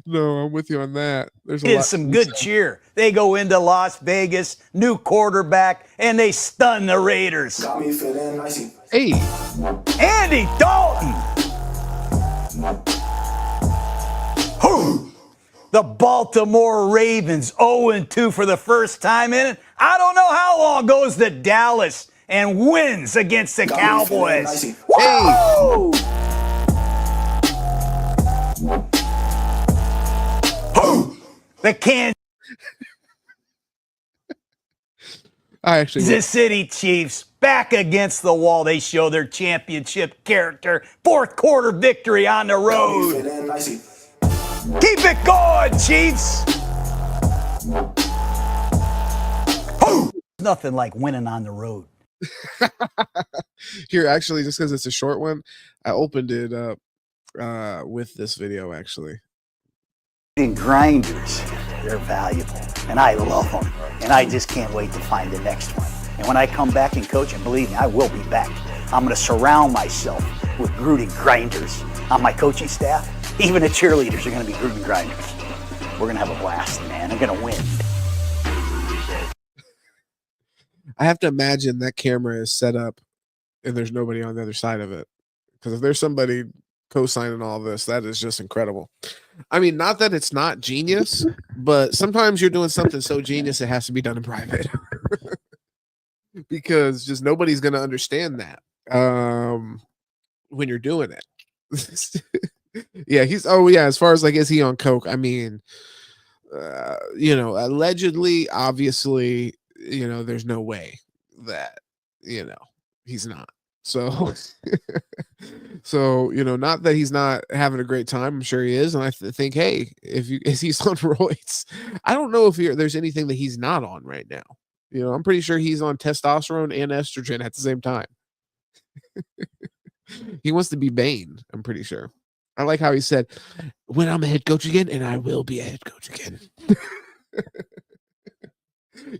No, I'm with you on that. There's a lot. Some good cheer. They go into Las Vegas, new quarterback, and they stun the Raiders. Got me feeling nicey. Hey, Andy Dalton. The Baltimore Ravens 0-2 for the first time in I don't know how long, goes to Dallas and wins against the Cowboys. Woo! The Kansas City Chiefs back against the wall. They show their championship character. Fourth quarter victory on the road. Keep it going, Chiefs. Nothing like winning on the road. Here, actually, just because it's a short one, I opened it up with this video, actually. Grinders, they're valuable, and I love them, and I just can't wait to find the next one. And when I come back and coach, and believe me, I will be back, I'm going to surround myself with Gruden grinders on my coaching staff. Even the cheerleaders are going to be Gruden grinders. We're going to have a blast, man. I'm going to win. I have to imagine that camera is set up and there's nobody on the other side of it. Because if there's somebody co-signing all this, that is just incredible. I mean, not that it's not genius, but sometimes you're doing something so genius it has to be done in private. Because just nobody's going to understand that when you're doing it. Yeah, as far as like, is he on coke? I mean, allegedly, obviously, there's no way that, he's not. So, not that he's not having a great time. I'm sure he is. And I think, hey, if he's on roids, I don't know if there's anything that he's not on right now. I'm pretty sure he's on testosterone and estrogen at the same time. He wants to be Bane, I'm pretty sure. I like how he said, when I'm a head coach again, and I will be a head coach again.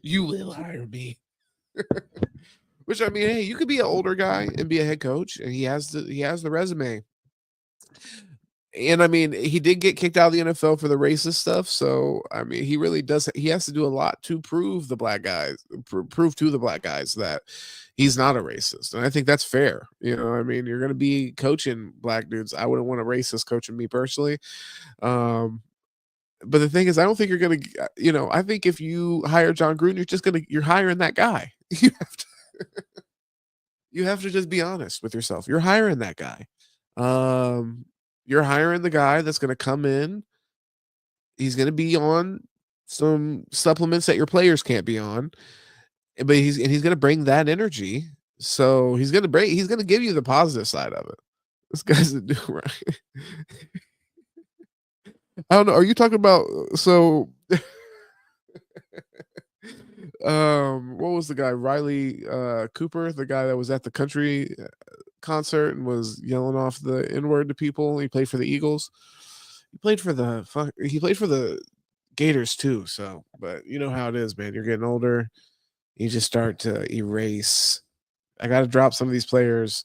You will hire me. Which, I mean, hey, you could be an older guy and be a head coach, and he has the resume. And I mean, he did get kicked out of the NFL for the racist stuff. So I mean, he really does. He has to do a lot to prove to the black guys that he's not a racist. And I think that's fair. I mean, you're going to be coaching black dudes. I wouldn't want a racist coaching me personally. But the thing is, I don't think you're going to, I think if you hire John Gruden, you're hiring that guy. You have to just be honest with yourself. You're hiring that guy. You're hiring the guy that's going to come in. He's going to be on some supplements that your players can't be on, but he's going to bring that energy. So he's going to give you the positive side of it. This guy's a dude, right? I don't know. Are you talking about what was the guy? Riley Cooper, the guy that was at the country concert and was yelling off the N-word to people. He played for the Eagles. He played for the Gators too. So, but you know how it is, man. You're getting older. You just start to erase. I got to drop some of these players'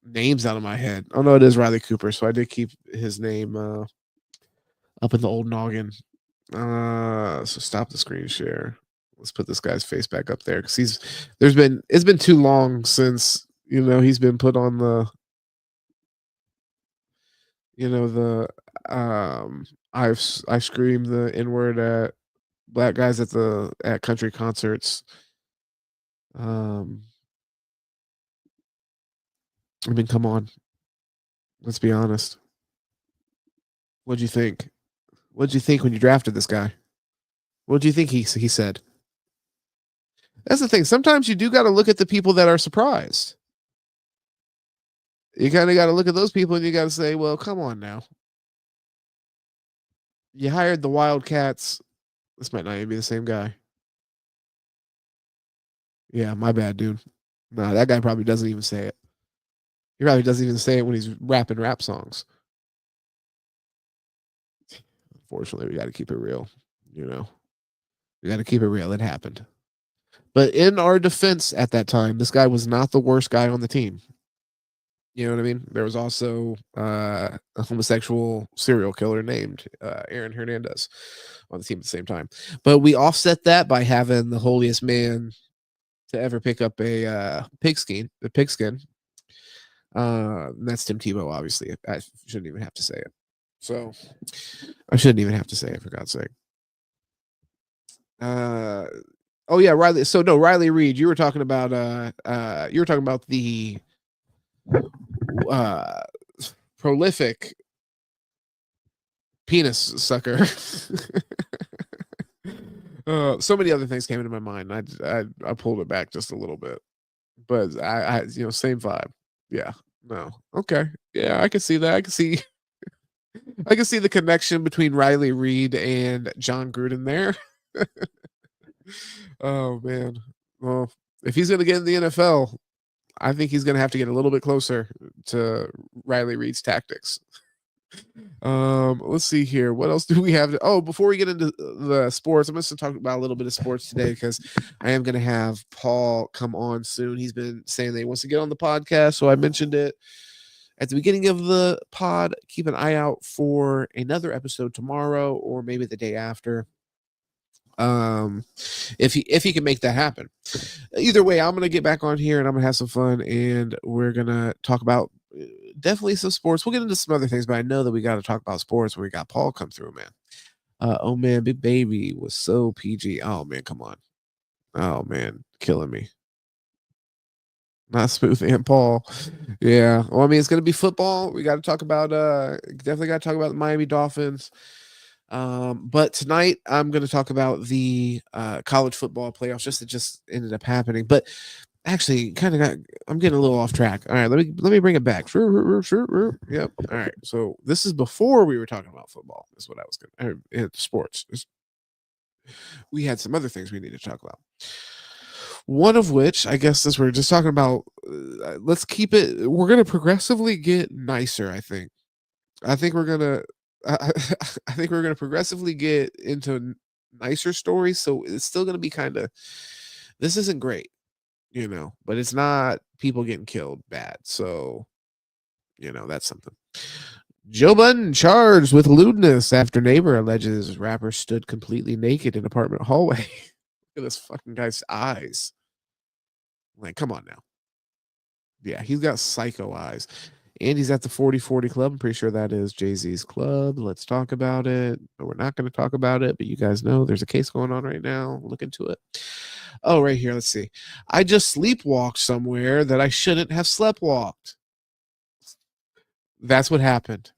names out of my head. Oh no, it is Riley Cooper. So I did keep his name up in the old noggin. So stop the screen share. Let's put this guy's face back up there because it's been too long since he's been put on the I've screamed the N-word at black guys at country concerts. I mean, come on. Let's be honest. What'd you think? What'd you think when you drafted this guy? What do you think he said? That's the thing. Sometimes you do got to look at the people that are surprised. You kind of got to look at those people and you got to say, well, come on now. You hired the Wildcats. This might not even be the same guy. Yeah, my bad, dude. No, that guy probably doesn't even say it. He probably doesn't even say it when he's rapping rap songs. Unfortunately, we got to keep it real. We got to keep it real. It happened. But in our defense at that time, this guy was not the worst guy on the team. You know what I mean? There was also a homosexual serial killer named Aaron Hernandez on the team at the same time. But we offset that by having the holiest man to ever pick up a pigskin. That's Tim Tebow, obviously. I shouldn't even have to say it. So I shouldn't even have to say it, for God's sake. Oh yeah, Riley. So no, Riley Reed. You were talking about the prolific penis sucker. So many other things came into my mind. I pulled it back just a little bit, but I same vibe. Yeah. No. Okay. Yeah, I can see that. I can see the connection between Riley Reed and John Gruden there. Oh man. Well, if he's going to get in the NFL, I think he's going to have to get a little bit closer to Riley Reed's tactics. Let's see here. What else do we have? Oh, before we get into the sports, I'm just going to talk about a little bit of sports today because I am going to have Paul come on soon. He's been saying that he wants to get on the podcast, so I mentioned it at the beginning of the pod. Keep an eye out for another episode tomorrow or maybe the day after. If he can make that happen. Either way, I'm gonna get back on here and I'm gonna have some fun, and we're gonna talk about definitely some sports. We'll get into some other things, but I know that we got to talk about sports when we got Paul come through, man. Oh man, Big Baby was so PG. Oh man, come on. Oh man, killing me. Not Smooth and Paul. Yeah. Well, I mean, it's gonna be football. We got to talk about definitely got to talk about the Miami Dolphins. But tonight I'm going to talk about the college football playoffs. Just ended up happening, but actually, I'm getting a little off track. All right, let me bring it back. Sure. Yep. All right. So this is before we were talking about football. That's what I was going to sports. We had some other things we need to talk about. One of which, I guess, as we're just talking about, let's keep it. We're going to progressively get nicer. I think we're gonna. I think we're gonna progressively get into nicer stories. So it's still gonna be kind of. This isn't great, but it's not people getting killed bad. So, that's something. Joe Budden charged with lewdness after neighbor alleges rapper stood completely naked in apartment hallway. Look at this fucking guy's eyes. Like, come on now. Yeah, he's got psycho eyes. And he's at the 40/40 club. I'm pretty sure that is Jay-Z's club. Let's talk about it. But we're not going to talk about it. But you guys know there's a case going on right now. Look into it. Oh, right here. Let's see. I just sleepwalked somewhere that I shouldn't have sleptwalked. That's what happened.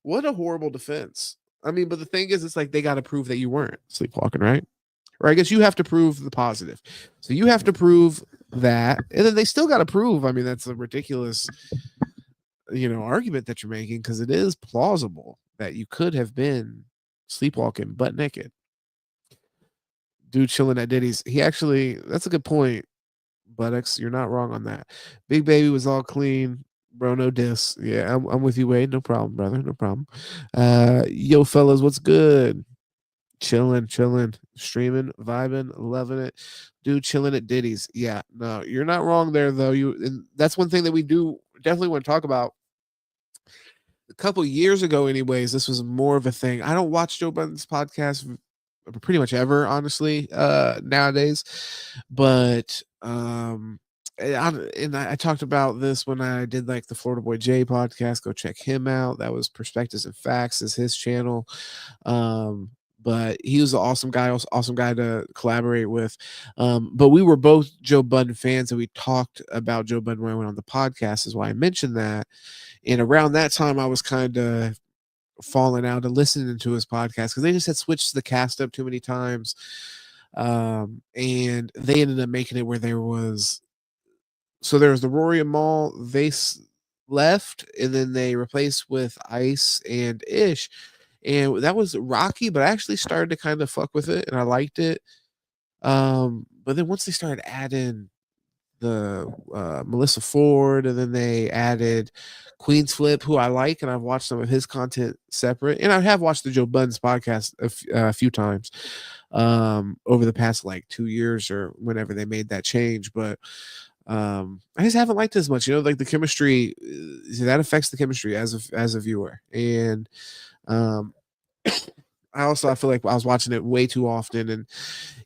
What a horrible defense. I mean, but the thing is, it's like they got to prove that you weren't sleepwalking, right? Or I guess you have to prove the positive. So you have to prove that, and then they still got to prove. I mean, that's a ridiculous, argument that you're making, because it is plausible that you could have been sleepwalking butt naked. Dude chilling at Diddy's. That's a good point. Buttocks, you're not wrong on that. Big Baby was all clean. Bro, no diss. Yeah, I'm with you, Wade. No problem, brother. No problem. Yo, fellas, what's good? Chilling, streaming, vibing, loving it. Dude, chilling at Diddy's. Yeah, no, you're not wrong there, though. And that's one thing that we do definitely want to talk about. A couple years ago, anyways, this was more of a thing. I don't watch Joe Budden's podcast pretty much ever, honestly, nowadays. But I talked about this when I did like the Florida Boy J podcast. Go check him out. That was Perspectives and Facts is his channel. But he was an awesome guy to collaborate with. But we were both Joe Budden fans, and we talked about Joe Budden when I went on the podcast, is why I mentioned that. And around that time, I was kind of falling out and listening to his podcast because they just had switched the cast up too many times. And they ended up making it where there was the Rory and Mal, they left, and then they replaced with Ice and Ish. And that was rocky, but I actually started to kind of fuck with it, and I liked it. But then once they started adding the Melissa Ford, and then they added Queen's Flip, who I like, and I've watched some of his content separate, and I have watched the Joe Budden's podcast a few times over the past like 2 years or whenever they made that change. But I just haven't liked it as much, like the chemistry that affects the chemistry as a viewer. And I feel like I was watching it way too often, and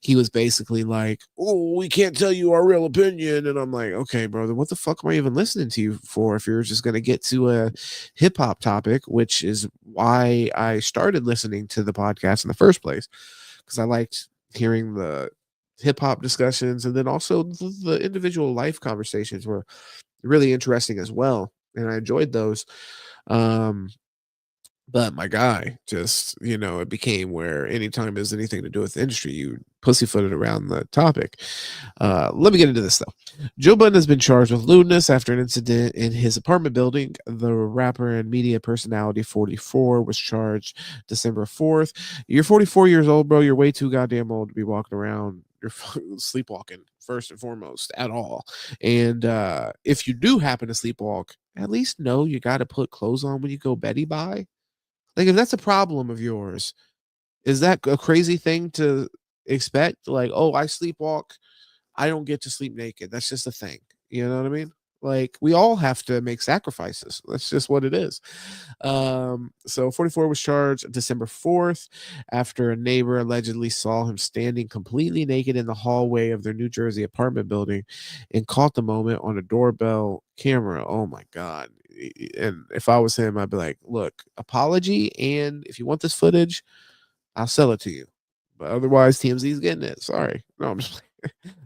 he was basically like, "Oh, we can't tell you our real opinion," and I'm like, "Okay, bro, then what the fuck am I even listening to you for if you're just gonna get to a hip hop topic?" Which is why I started listening to the podcast in the first place, because I liked hearing the hip hop discussions, and then also the individual life conversations were really interesting as well, and I enjoyed those. But my guy just, it became where anytime there's anything to do with the industry, you pussyfooted around the topic. Let me get into this, though. Joe Budden has been charged with lewdness after an incident in his apartment building. The rapper and media personality 44 was charged December 4th. You're 44 years old, bro. You're way too goddamn old to be walking around. You're sleepwalking first and foremost at all. And if you do happen to sleepwalk, at least know you got to put clothes on when you go Betty by. Like, if that's a problem of yours, is that a crazy thing to expect? Like, oh, I sleepwalk, I don't get to sleep naked. That's just a thing. You know what I mean? Like, we all have to make sacrifices. That's just what it is. So 44 was charged December 4th after a neighbor allegedly saw him standing completely naked in the hallway of their New Jersey apartment building and caught the moment on a doorbell camera. Oh my God. And if I was him, I'd be like, look, apology. And if you want this footage, I'll sell it to you. But otherwise, TMZ's getting it. Sorry. No, I'm just playing.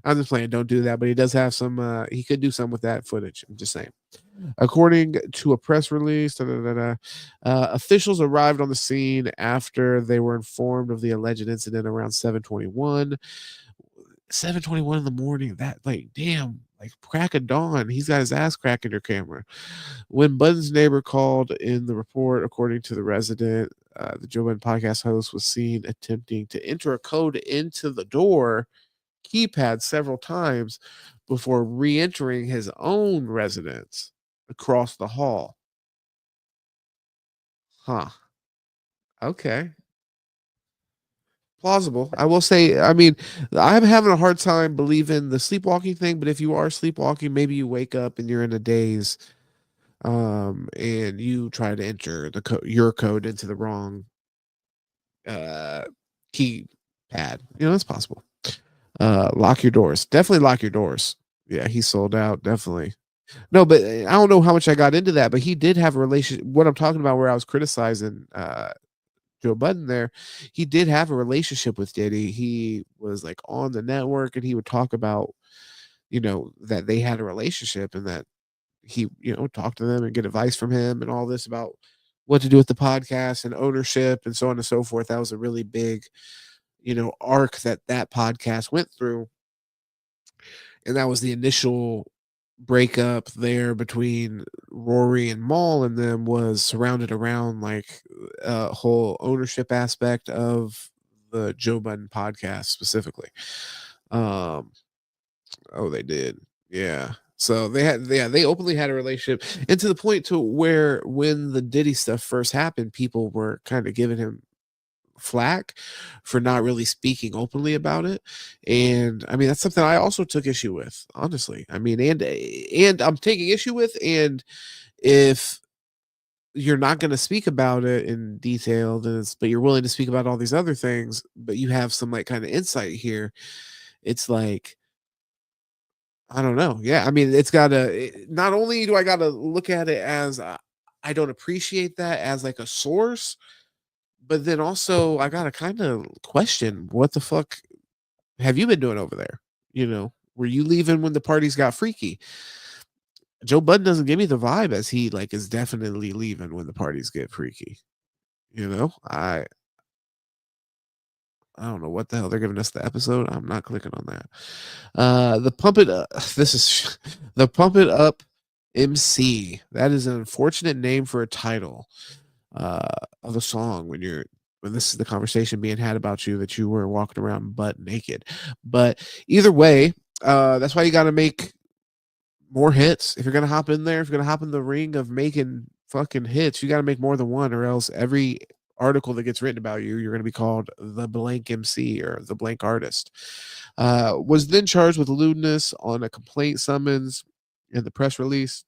I'm just playing. Don't do that. But he does have some. He could do some with that footage. I'm just saying. According to a press release, officials arrived on the scene after they were informed of the alleged incident around 7:21. 7:21 in the morning. That, like, damn, like crack of dawn. He's got his ass cracking your camera. When Budden's neighbor called in the report, according to the resident, the Joe Budden podcast host was seen attempting to enter a code into the door keypad several times before re-entering his own residence across the hall. Huh. Okay. Plausible. I will say, I mean, I'm having a hard time believing the sleepwalking thing, but if you are sleepwalking, maybe you wake up and you're in a daze, and you try to enter your code into the wrong keypad. You know, that's possible. Lock your doors. Definitely lock your doors. Yeah, he sold out. Definitely. No, but I don't know how much I got into that, but he did have a relationship. What I'm talking about, where I was criticizing Joe Budden there, he did have a relationship with Diddy. He was like on the network and he would talk about, you know, that they had a relationship and that he, you know, talked to them and get advice from him and all this about what to do with the podcast and ownership and so on and so forth. That was a really big, you know, arc that podcast went through. And that was the initial breakup there between Rory and Maul and them, was surrounded around like a whole ownership aspect of the Joe Budden podcast specifically. Oh, they did. Yeah. So they openly had a relationship, and to the point to where when the Diddy stuff first happened, people were kind of giving him flack for not really speaking openly about it. And I mean, that's something I also took issue with, honestly. I mean, and I'm taking issue with, and if you're not going to speak about it in detail, then but you're willing to speak about all these other things, but you have some like kind of insight here, it's like, I don't know. Yeah, I mean, it's gotta, not only do I gotta look at it as I don't appreciate that as like a source, but then also I gotta kind of question, what the fuck have you been doing over there? You know, were you leaving when the parties got freaky? Joe Budden doesn't give me the vibe as he like is definitely leaving when the parties get freaky. You know, I don't know what the hell they're giving us the episode. I'm not clicking on that. The Pump It Up. This is the Pump It Up MC. That is an unfortunate name for a title of a song when this is the conversation being had about you, that you were walking around butt naked. But either way, that's why you got to make more hits. If you're gonna hop in there, if you're gonna hop in the ring of making fucking hits, you got to make more than one, or else every article that gets written about you, you're going to be called the blank MC or the blank artist. Was then charged with lewdness on a complaint summons in the press release.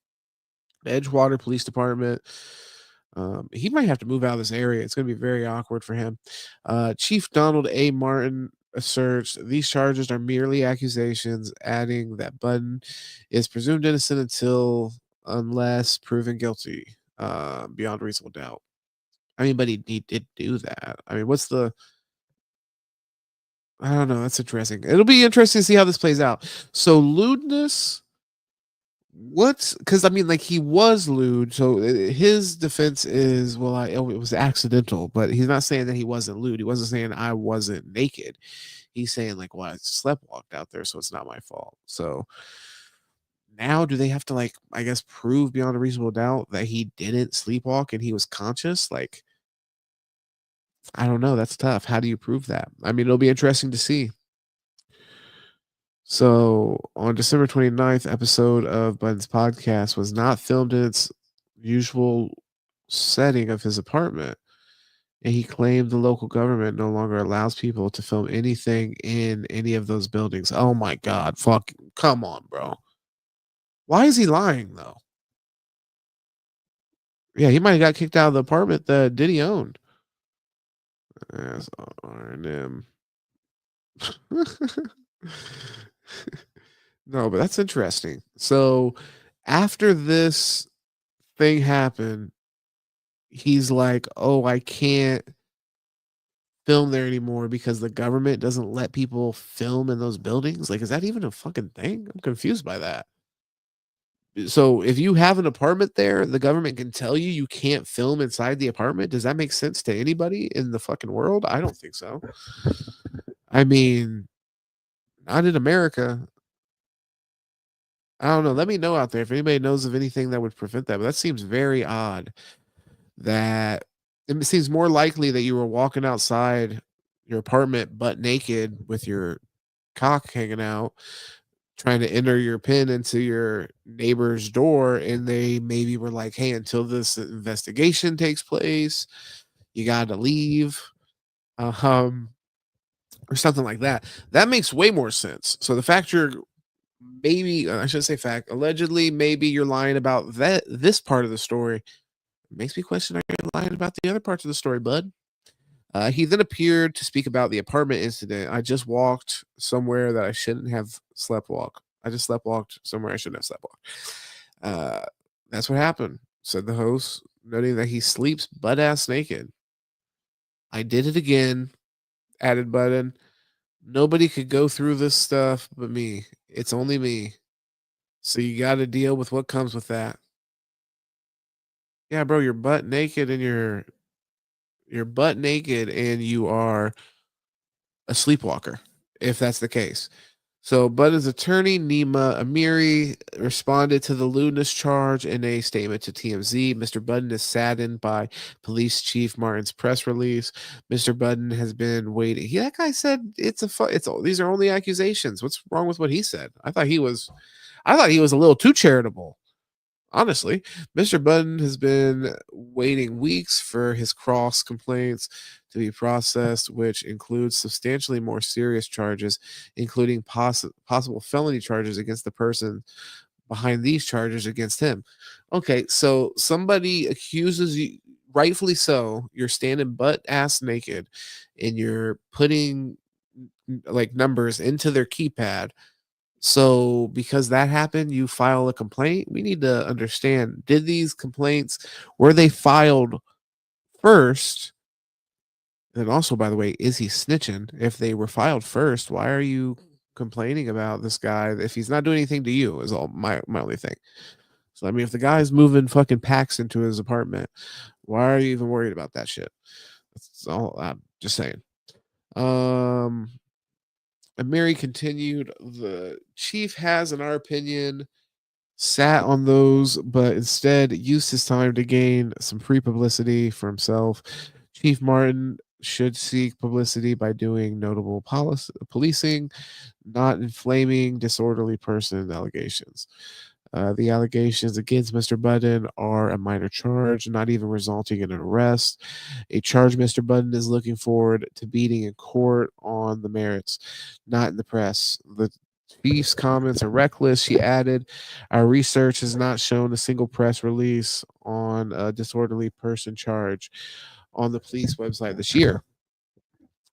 Edgewater Police Department. He might have to move out of this area. It's going to be very awkward for him. Chief Donald A. Martin asserts these charges are merely accusations, adding that Budden is presumed innocent unless proven guilty beyond reasonable doubt. I mean, but he did do that. I mean, I don't know. That's interesting. It'll be interesting to see how this plays out. So lewdness, because I mean, like, he was lewd. So his defense is, well, it was accidental, but he's not saying that he wasn't lewd. He wasn't saying I wasn't naked. He's saying like, well, I sleptwalked out there, so it's not my fault. So now do they have to, like, I guess, prove beyond a reasonable doubt that he didn't sleepwalk and he was conscious? Like, I don't know. That's tough. How do you prove that? I mean, it'll be interesting to see. So on December 29th, episode of Budden's podcast was not filmed in its usual setting of his apartment. And he claimed the local government no longer allows people to film anything in any of those buildings. Oh my God. Fuck. Come on, bro. Why is he lying, though? Yeah, he might have got kicked out of the apartment that Diddy owned. That's R&M. No, but that's interesting. So after this thing happened, he's like, oh, I can't film there anymore because the government doesn't let people film in those buildings. Like, is that even a fucking thing? I'm confused by that. So if you have an apartment there, the government can tell you you can't film inside the apartment. Does that make sense to anybody in the fucking world? I don't think so. I mean, not in America. I don't know. Let me know out there if anybody knows of anything that would prevent that. But that seems very odd. That it seems more likely that you were walking outside your apartment butt naked with your cock hanging out, trying to enter your pin into your neighbor's door, and they maybe were like, hey, until this investigation takes place, you gotta leave. Um or something like that. That makes way more sense. So the fact you're maybe I shouldn't say fact, allegedly, maybe you're lying about this part of the story makes me question are you lying about the other parts of the story, bud? He then appeared to speak about the apartment incident. I just walked somewhere that I shouldn't have slept walk. I just slept walked somewhere I shouldn't have slept walked. That's what happened, said the host, noting that he sleeps butt ass naked. I did it again, added Budden. Nobody could go through this stuff but me. It's only me. So you got to deal with what comes with that. Yeah, bro, you're butt naked and you're butt naked and you are a sleepwalker, if that's the case. So Budden's attorney, Nima Amiri, responded to the lewdness charge in a statement to TMZ. Mr. Budden is saddened by Police Chief Martin's press release. Mr. Budden has been waiting. That guy said these are only accusations. What's wrong with what he said? I thought he was a little too charitable. Honestly, Mr. Budden has been waiting weeks for his cross complaints to be processed, which includes substantially more serious charges, including possible felony charges against the person behind these charges against him. Okay, so somebody accuses you, rightfully so, you're standing butt ass naked and you're putting like numbers into their keypad. So because that happened, you file a complaint. We need to understand, did these complaints, were they filed first? And also, by the way, is he snitching? If they were filed first, why are you complaining about this guy if he's not doing anything to you? Is all my only thing. So I mean, if the guy's moving fucking packs into his apartment, why are you even worried about that shit? That's all I'm just saying. And Mary continued, the chief has, in our opinion, sat on those, but instead used his time to gain some free publicity for himself. Chief Martin should seek publicity by doing notable policing, not inflaming disorderly person allegations. The allegations against Mr. Budden are a minor charge, not even resulting in an arrest. A charge Mr. Budden is looking forward to beating in court on the merits, not in the press. The chief's comments are reckless. She added, our research has not shown a single press release on a disorderly person charge on the police website this year.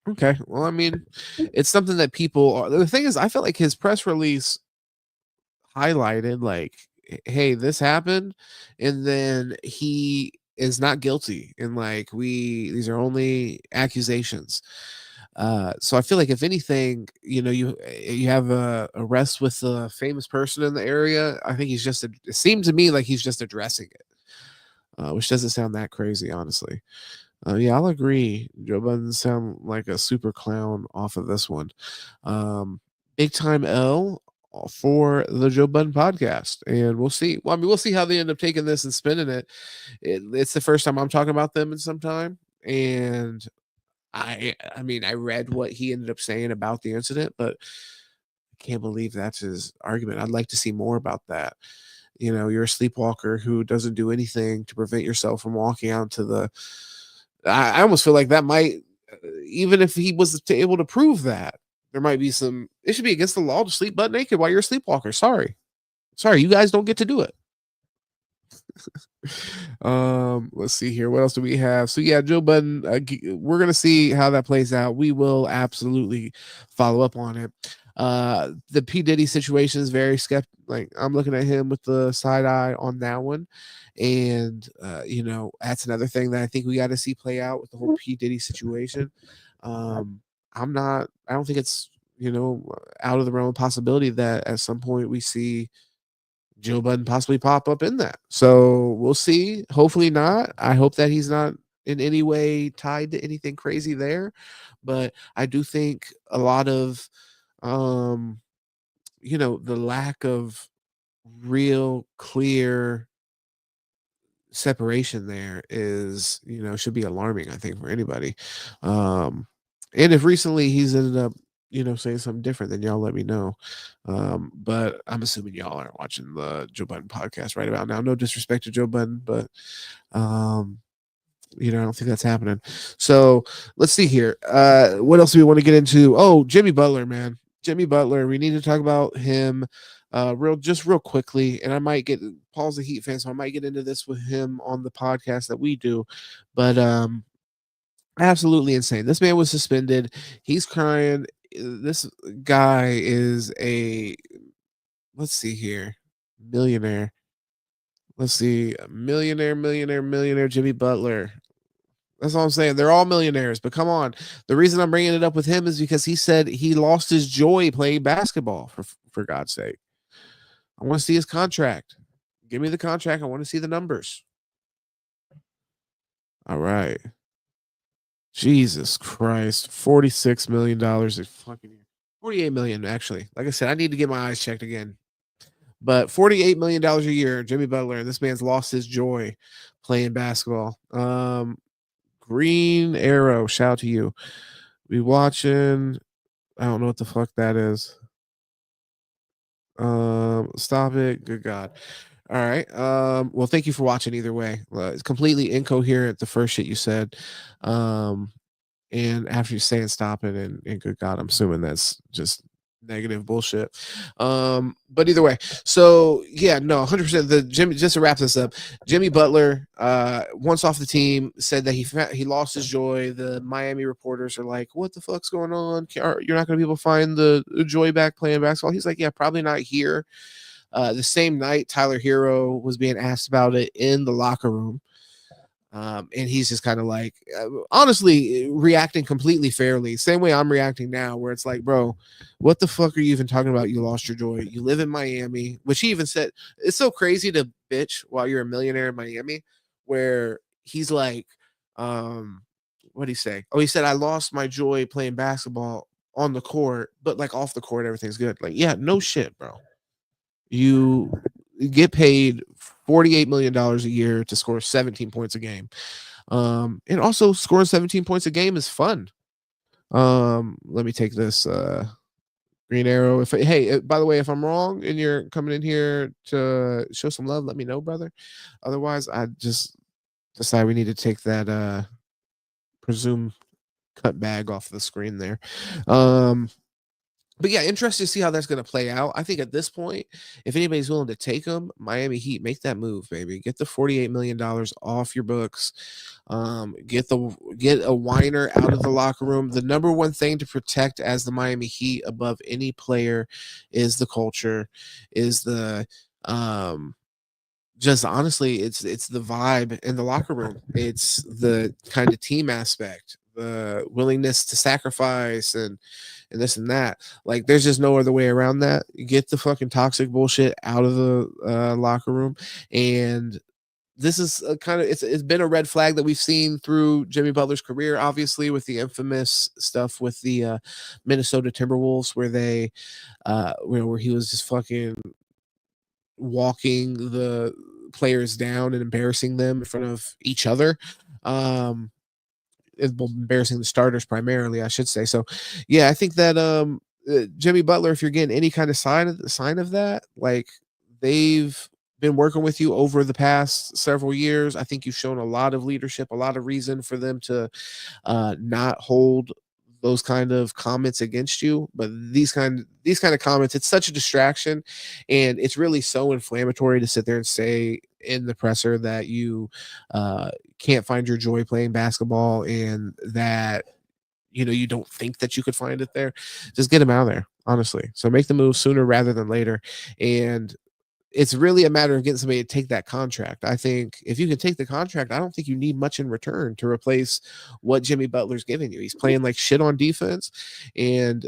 Okay, well, I mean, it's something that people are. The thing is, I felt like his press release highlighted like, hey, this happened, and then he is not guilty, and like these are only accusations. So I feel like if anything, you have a arrest with a famous person in the area. I think it seemed to me like he's just addressing it, which doesn't sound that crazy, honestly. Yeah, I'll agree. Joe Budden doesn't sound like a super clown off of this one. Big time L for the Joe Budden podcast, and we'll see. Well, I mean, we'll see how they end up taking this and spinning it. It's the first time I'm talking about them in some time, and I mean, I read what he ended up saying about the incident, but I can't believe that's his argument. I'd like to see more about that. You know, you're a sleepwalker who doesn't do anything to prevent yourself from walking out to the. I almost feel like that might, even if he was able to prove that, there might be some. It should be against the law to sleep butt naked while you're a sleepwalker. Sorry, you guys don't get to do it. Let's see here. What else do we have? So yeah, Joe Budden, we're gonna see how that plays out. We will absolutely follow up on it. The P Diddy situation is very skeptical. Like, I'm looking at him with the side eye on that one, and you know, that's another thing that I think we got to see play out with the whole P Diddy situation. I don't think it's, you know, out of the realm of possibility that at some point we see Joe Budden possibly pop up in that. So we'll see. Hopefully not. I hope that he's not in any way tied to anything crazy there. But I do think a lot of, you know, the lack of real clear separation there is, you know, should be alarming, I think, for anybody. And if recently he's ended up, you know, saying something different, then y'all let me know. But I'm assuming y'all aren't watching the Joe Budden podcast right about now. No disrespect to Joe Budden, but you know, I don't think that's happening. So let's see here. What else do we want to get into? Oh, Jimmy Butler, man. Jimmy Butler. We need to talk about him real quickly. And I might get, Paul's a Heat fan, so I might get into this with him on the podcast that we do. But absolutely insane. This man was suspended. He's crying. This guy is a, let's see here, millionaire. Let's see, millionaire, Jimmy Butler. That's all I'm saying. They're all millionaires, but come on. The reason I'm bringing it up with him is because he said he lost his joy playing basketball, for God's sake. I want to see his contract. Give me the contract. I want to see the numbers. All right. Jesus Christ. $46 million a fucking year. $48 million, actually. Like I said, I need to get my eyes checked again. But $48 million a year, Jimmy Butler, and this man's lost his joy playing basketball. Green Arrow, shout out to you. Be watching. I don't know what the fuck that is. Stop it. Good God. All right. Well, thank you for watching either way. It's completely incoherent, the first shit you said. And after you saying stop it and good God, I'm assuming that's just negative bullshit. But either way, so yeah, no, 100%. The Jimmy, just to wrap this up, Jimmy Butler, once off the team, said that he lost his joy. The Miami reporters are like, "What the fuck's going on? You're not going to be able to find the joy back playing basketball." He's like, "Yeah, probably not here." The same night, Tyler Hero was being asked about it in the locker room. And he's just kind of like, honestly, reacting completely fairly. Same way I'm reacting now, where it's like, bro, what the fuck are you even talking about? You lost your joy. You live in Miami, which he even said, it's so crazy to bitch while you're a millionaire in Miami, where he's like, what'd he say? Oh, he said, I lost my joy playing basketball on the court, but like off the court, everything's good. Like, yeah, no shit, bro. You get paid $48 million a year to score 17 points a game. And also scoring 17 points a game is fun. Let me take this Green Arrow. Hey, by the way, if I'm wrong and you're coming in here to show some love, let me know, brother. Otherwise, I just decide we need to take that presume cut bag off the screen there. But yeah, interesting to see how that's going to play out. I think at this point, if anybody's willing to take them, Miami Heat, make that move, baby. Get the $48 million off your books. Get a whiner out of the locker room. The number one thing to protect as the Miami Heat above any player is the culture, is the just honestly, it's the vibe in the locker room. It's the kind of team aspect, the willingness to sacrifice and this and that. Like, there's just no other way around that. You get the fucking toxic bullshit out of the locker room. And this is a kind of, it's been a red flag that we've seen through Jimmy Butler's career, obviously, with the infamous stuff with the Minnesota Timberwolves, where they where he was just fucking walking the players down and embarrassing them in front of each other. Embarrassing the starters primarily, I should say. So yeah, I think that Jimmy Butler, if you're getting any kind of sign of that, like, they've been working with you over the past several years. I think you've shown a lot of leadership, a lot of reason for them to not hold those kind of comments against you. But these kind of comments, it's such a distraction, and it's really so inflammatory to sit there and say in the presser that you can't find your joy playing basketball, and that you don't think that you could find it there. Just get him out of there, honestly. So make the move sooner rather than later. And it's really a matter of getting somebody to take that contract. I think if you can take the contract, I don't think you need much in return to replace what Jimmy Butler's giving you. He's playing like shit on defense, and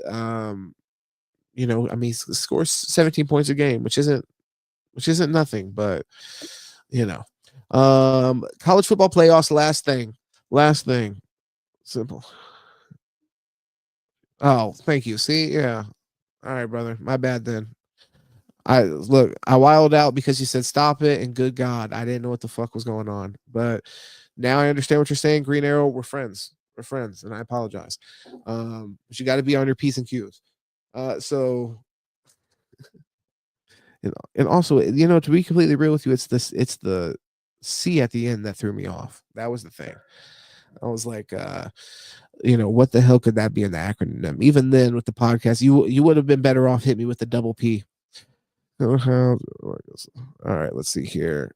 he scores 17 points a game, which isn't nothing, but college football playoffs. Last thing, simple. Oh, thank you. See, yeah. All right, brother. My bad then. I wilded out because you said stop it, and good God, I didn't know what the fuck was going on. But now I understand what you're saying. Green Arrow, we're friends. And I apologize. But you got to be on your P's and Q's. So, and also, to be completely real with you, it's the C at the end that threw me off. That was the thing. I was like, what the hell could that be in the acronym? Even then, with the podcast, you would have been better off hit me with the double P. All right, let's see here.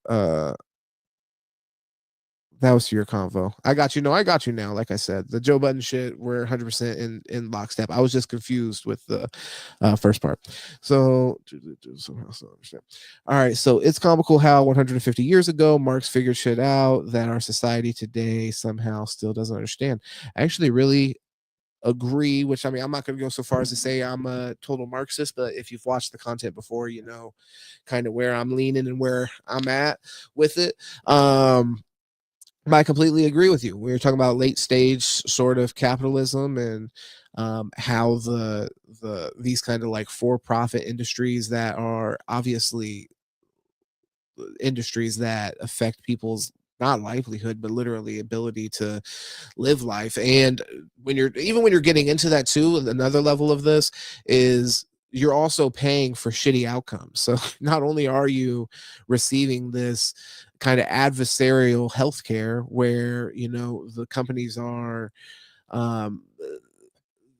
That was your convo. I got you. No, I got you now. Like I said, the Joe Budden shit, we're 100% in lockstep. I was just confused with the first part. So, all right. So it's comical how 150 years ago, Marx figured shit out that our society today somehow still doesn't understand. I actually really agree, which, I mean, I'm not going to go so far as to say I'm a total Marxist, but if you've watched the content before, kind of where I'm leaning and where I'm at with it. I completely agree with you. We were talking about late stage sort of capitalism, and how these kind of like for-profit industries that are obviously industries that affect people's not livelihood, but literally ability to live life. And when you're getting into that too, another level of this is you're also paying for shitty outcomes. So not only are you receiving this kind of adversarial healthcare where, the companies are,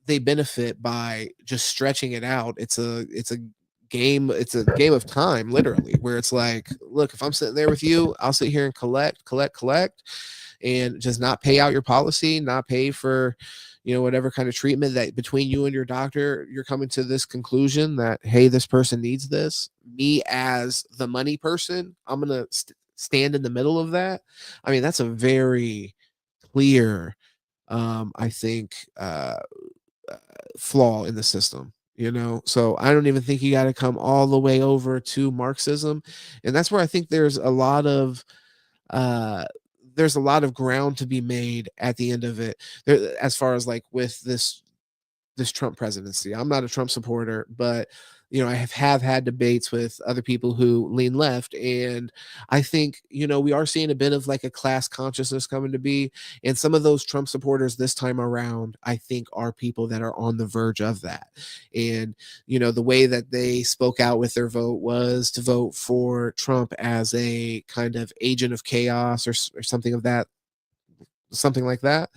they benefit by just stretching it out. It's a game of time, literally, where it's like, look, if I'm sitting there with you, I'll sit here and collect, and just not pay out your policy, not pay for, whatever kind of treatment that between you and your doctor, you're coming to this conclusion that, hey, this person needs this. Me as the money person, I'm going to stand in the middle of that. I mean, that's a very clear, I think, flaw in the system. So I don't even think you got to come all the way over to Marxism. And that's where I think there's a lot of ground to be made at the end of it, there, as far as like with this Trump presidency. I'm not a Trump supporter, but I have had debates with other people who lean left, and I think we are seeing a bit of like a class consciousness coming to be, and some of those Trump supporters this time around, I think, are people that are on the verge of that. And the way that they spoke out with their vote was to vote for Trump as a kind of agent of chaos or something like that.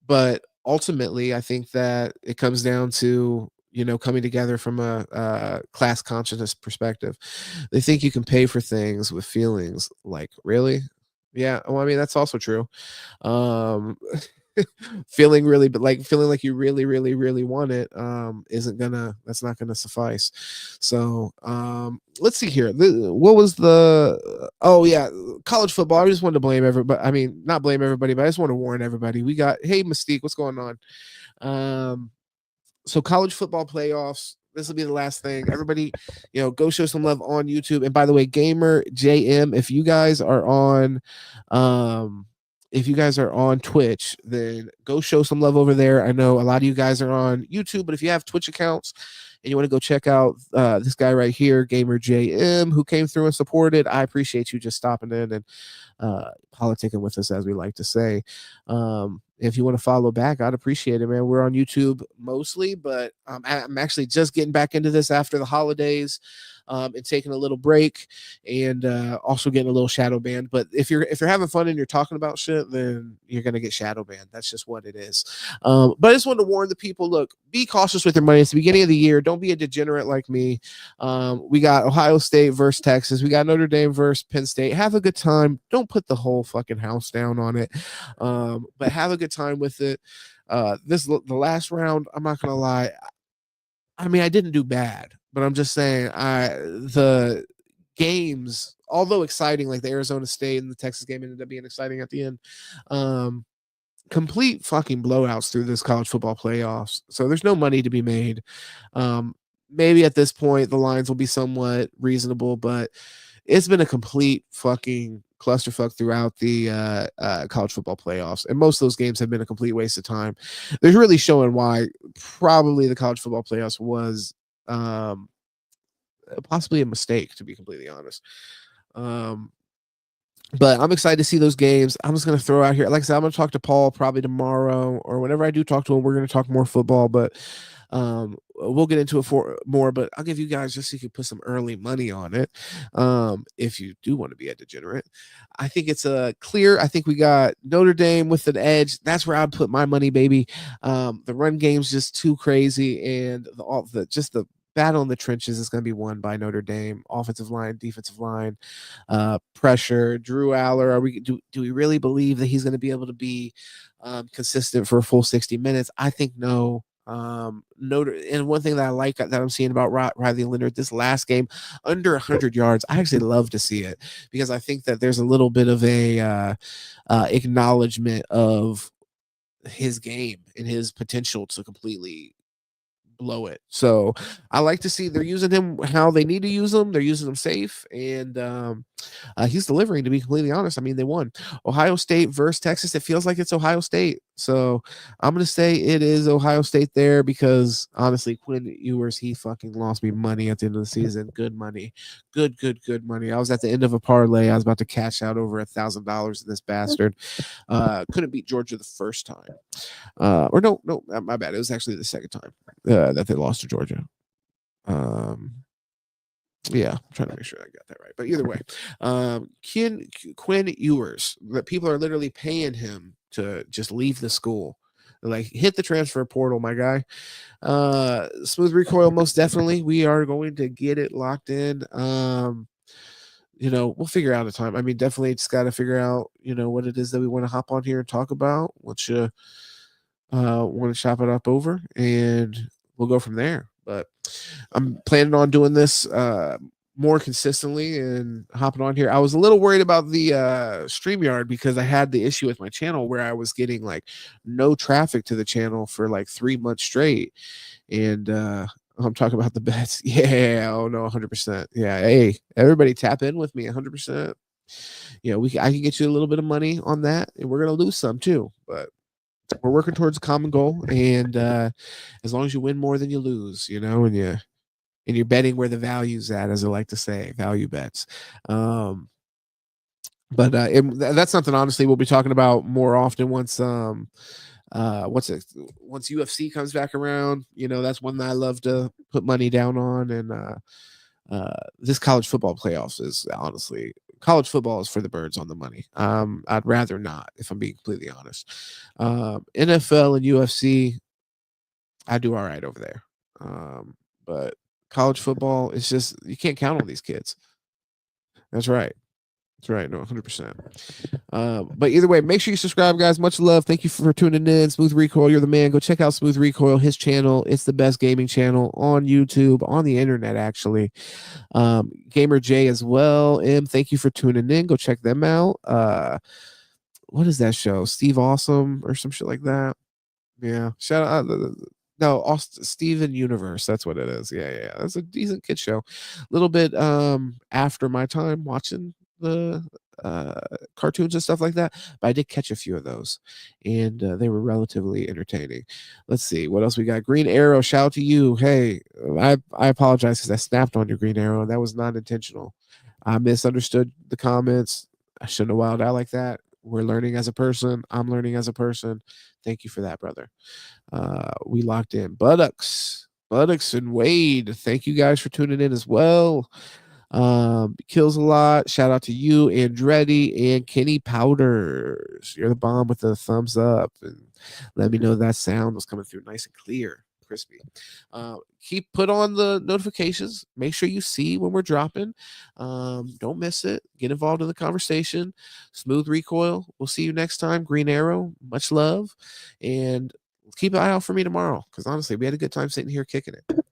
But ultimately, I think that it comes down to coming together from a class consciousness perspective. They think you can pay for things with feelings. Like, really? Yeah. Well, I mean, that's also true. Feeling like you really, really, really want it that's not gonna suffice. So let's see here. What was college football? I just wanted to blame everybody. I mean, not blame everybody, but I just want to warn everybody. We got, hey, Mystique, what's going on? So college football playoffs, this will be the last thing. Everybody, go show some love on YouTube. And by the way, Gamer JM, if you guys are on Twitch, then go show some love over there. I know a lot of you guys are on YouTube, but if you have Twitch accounts, and you want to go check out this guy right here, Gamer JM, who came through and supported, I appreciate you just stopping in and politicking with us, as we like to say. If you want to follow back, I'd appreciate it, man. We're on YouTube mostly, but I'm actually just getting back into this after the holidays, and taking a little break, and also getting a little shadow banned. But if you're having fun and you're talking about shit, then you're gonna get shadow banned. That's just what it is. But I just wanted to warn the people: look, be cautious with your money. It's the beginning of the year. Don't be a degenerate like me. We got Ohio State versus Texas. We got Notre Dame versus Penn State. Have a good time. Don't put the whole fucking house down on it, but have a good time with it. The last round, I'm not gonna lie, I mean, I didn't do bad, but I'm just saying, the games, although exciting, like the Arizona State and the Texas game ended up being exciting at the end, complete fucking blowouts through this college football playoffs. So there's no money to be made. Maybe at this point the lines will be somewhat reasonable, but it's been a complete fucking clusterfuck throughout the college football playoffs, and most of those games have been a complete waste of time. There's really showing why probably the college football playoffs was possibly a mistake, to be completely honest. But I'm excited to see those games. I'm just going to throw out here, like I said, I'm going to talk to Paul probably tomorrow, or whenever I do talk to him, we're going to talk more football, but we'll get into it for more, but I'll give you guys, just so you can put some early money on it. If you do want to be a degenerate, I think it's clear. I think we got Notre Dame with an edge. That's where I'd put my money, baby. The run game's just too crazy, and the battle in the trenches is going to be won by Notre Dame. Offensive line, defensive line, pressure. Drew Aller, do we really believe that he's going to be able to be consistent for a full 60 minutes? I think no. And one thing that I like that I'm seeing about Riley Leonard this last game, under 100 yards, I actually love to see it, because I think that there's a little bit of a acknowledgement of his game and his potential to completely blow it. So I like to see they're using him how they need to use him. They're using him safe, and he's delivering, to be completely honest. I mean, they won. Ohio State versus Texas. It feels like it's Ohio State. So I'm going to say it is Ohio State there, because honestly, Quinn Ewers, he fucking lost me money at the end of the season. Good money. Good money. I was at the end of a parlay. I was about to cash out over $1,000 in this bastard. Couldn't beat Georgia the first time. Or no, my bad. It was actually the second time that they lost to Georgia. Yeah, I'm trying to make sure I got that right. But either way, Quinn Ewers, that people are literally paying him to just leave the school. Like, hit the transfer portal, my guy. Smooth recoil, most definitely. We are going to get it locked in. We'll figure out a time. I mean, definitely just got to figure out, what it is that we want to hop on here and talk about. What you want to chop it up over, and we'll go from there. But I'm planning on doing this more consistently and hopping on here. I was a little worried about the StreamYard, because I had the issue with my channel where I was getting like no traffic to the channel for like 3 months straight. And I'm talking about the bets. Yeah, oh no, 100%. Yeah, hey, everybody tap in with me, 100%. I can get you a little bit of money on that, and we're gonna lose some too, but we're working towards a common goal. And as long as you win more than you lose, and you're betting where the value's at, as I like to say, value bets. But that's something, honestly, we'll be talking about more often once once UFC comes back around. That's one that I love to put money down on. And this college football playoffs is, honestly, college football is for the birds on the money. I'd rather not, if I'm being completely honest. NFL and UFC, I do all right over there. But college football, it's just, you can't count on these kids. That's right. No, 100%. But either way, make sure you subscribe, guys. Much love. Thank you for tuning in. Smooth Recoil, you're the man. Go check out Smooth Recoil, his channel. It's the best gaming channel on YouTube, on the internet, actually. Gamer J as well. Thank you for tuning in. Go check them out. What is that show? Steve Awesome or some shit like that. Yeah. Shout out. No, Steven Universe. That's what it is. Yeah. That's a decent kid show. A little bit after my time watching the cartoons and stuff like that, but I did catch a few of those, and they were relatively entertaining. Let's see what else we got. Green Arrow, shout out to you. Hey, I apologize because I snapped on your Green Arrow. That was not intentional. I misunderstood the comments. I shouldn't have wilded out like that. We're learning as a person. I'm learning as a person. Thank you for that, brother. We locked in. Buttocks and Wade. Thank you guys for tuning in as well. Kills a lot. Shout out to you, Andretti, and Kenny Powders. You're the bomb with the thumbs up. And let me know that sound was coming through nice and clear, crispy. Keep put on the notifications. Make sure you see when we're dropping. Don't miss it. Get involved in the conversation. Smooth Recoil. We'll see you next time. Green Arrow. Much love. And keep an eye out for me tomorrow, because honestly, we had a good time sitting here kicking it.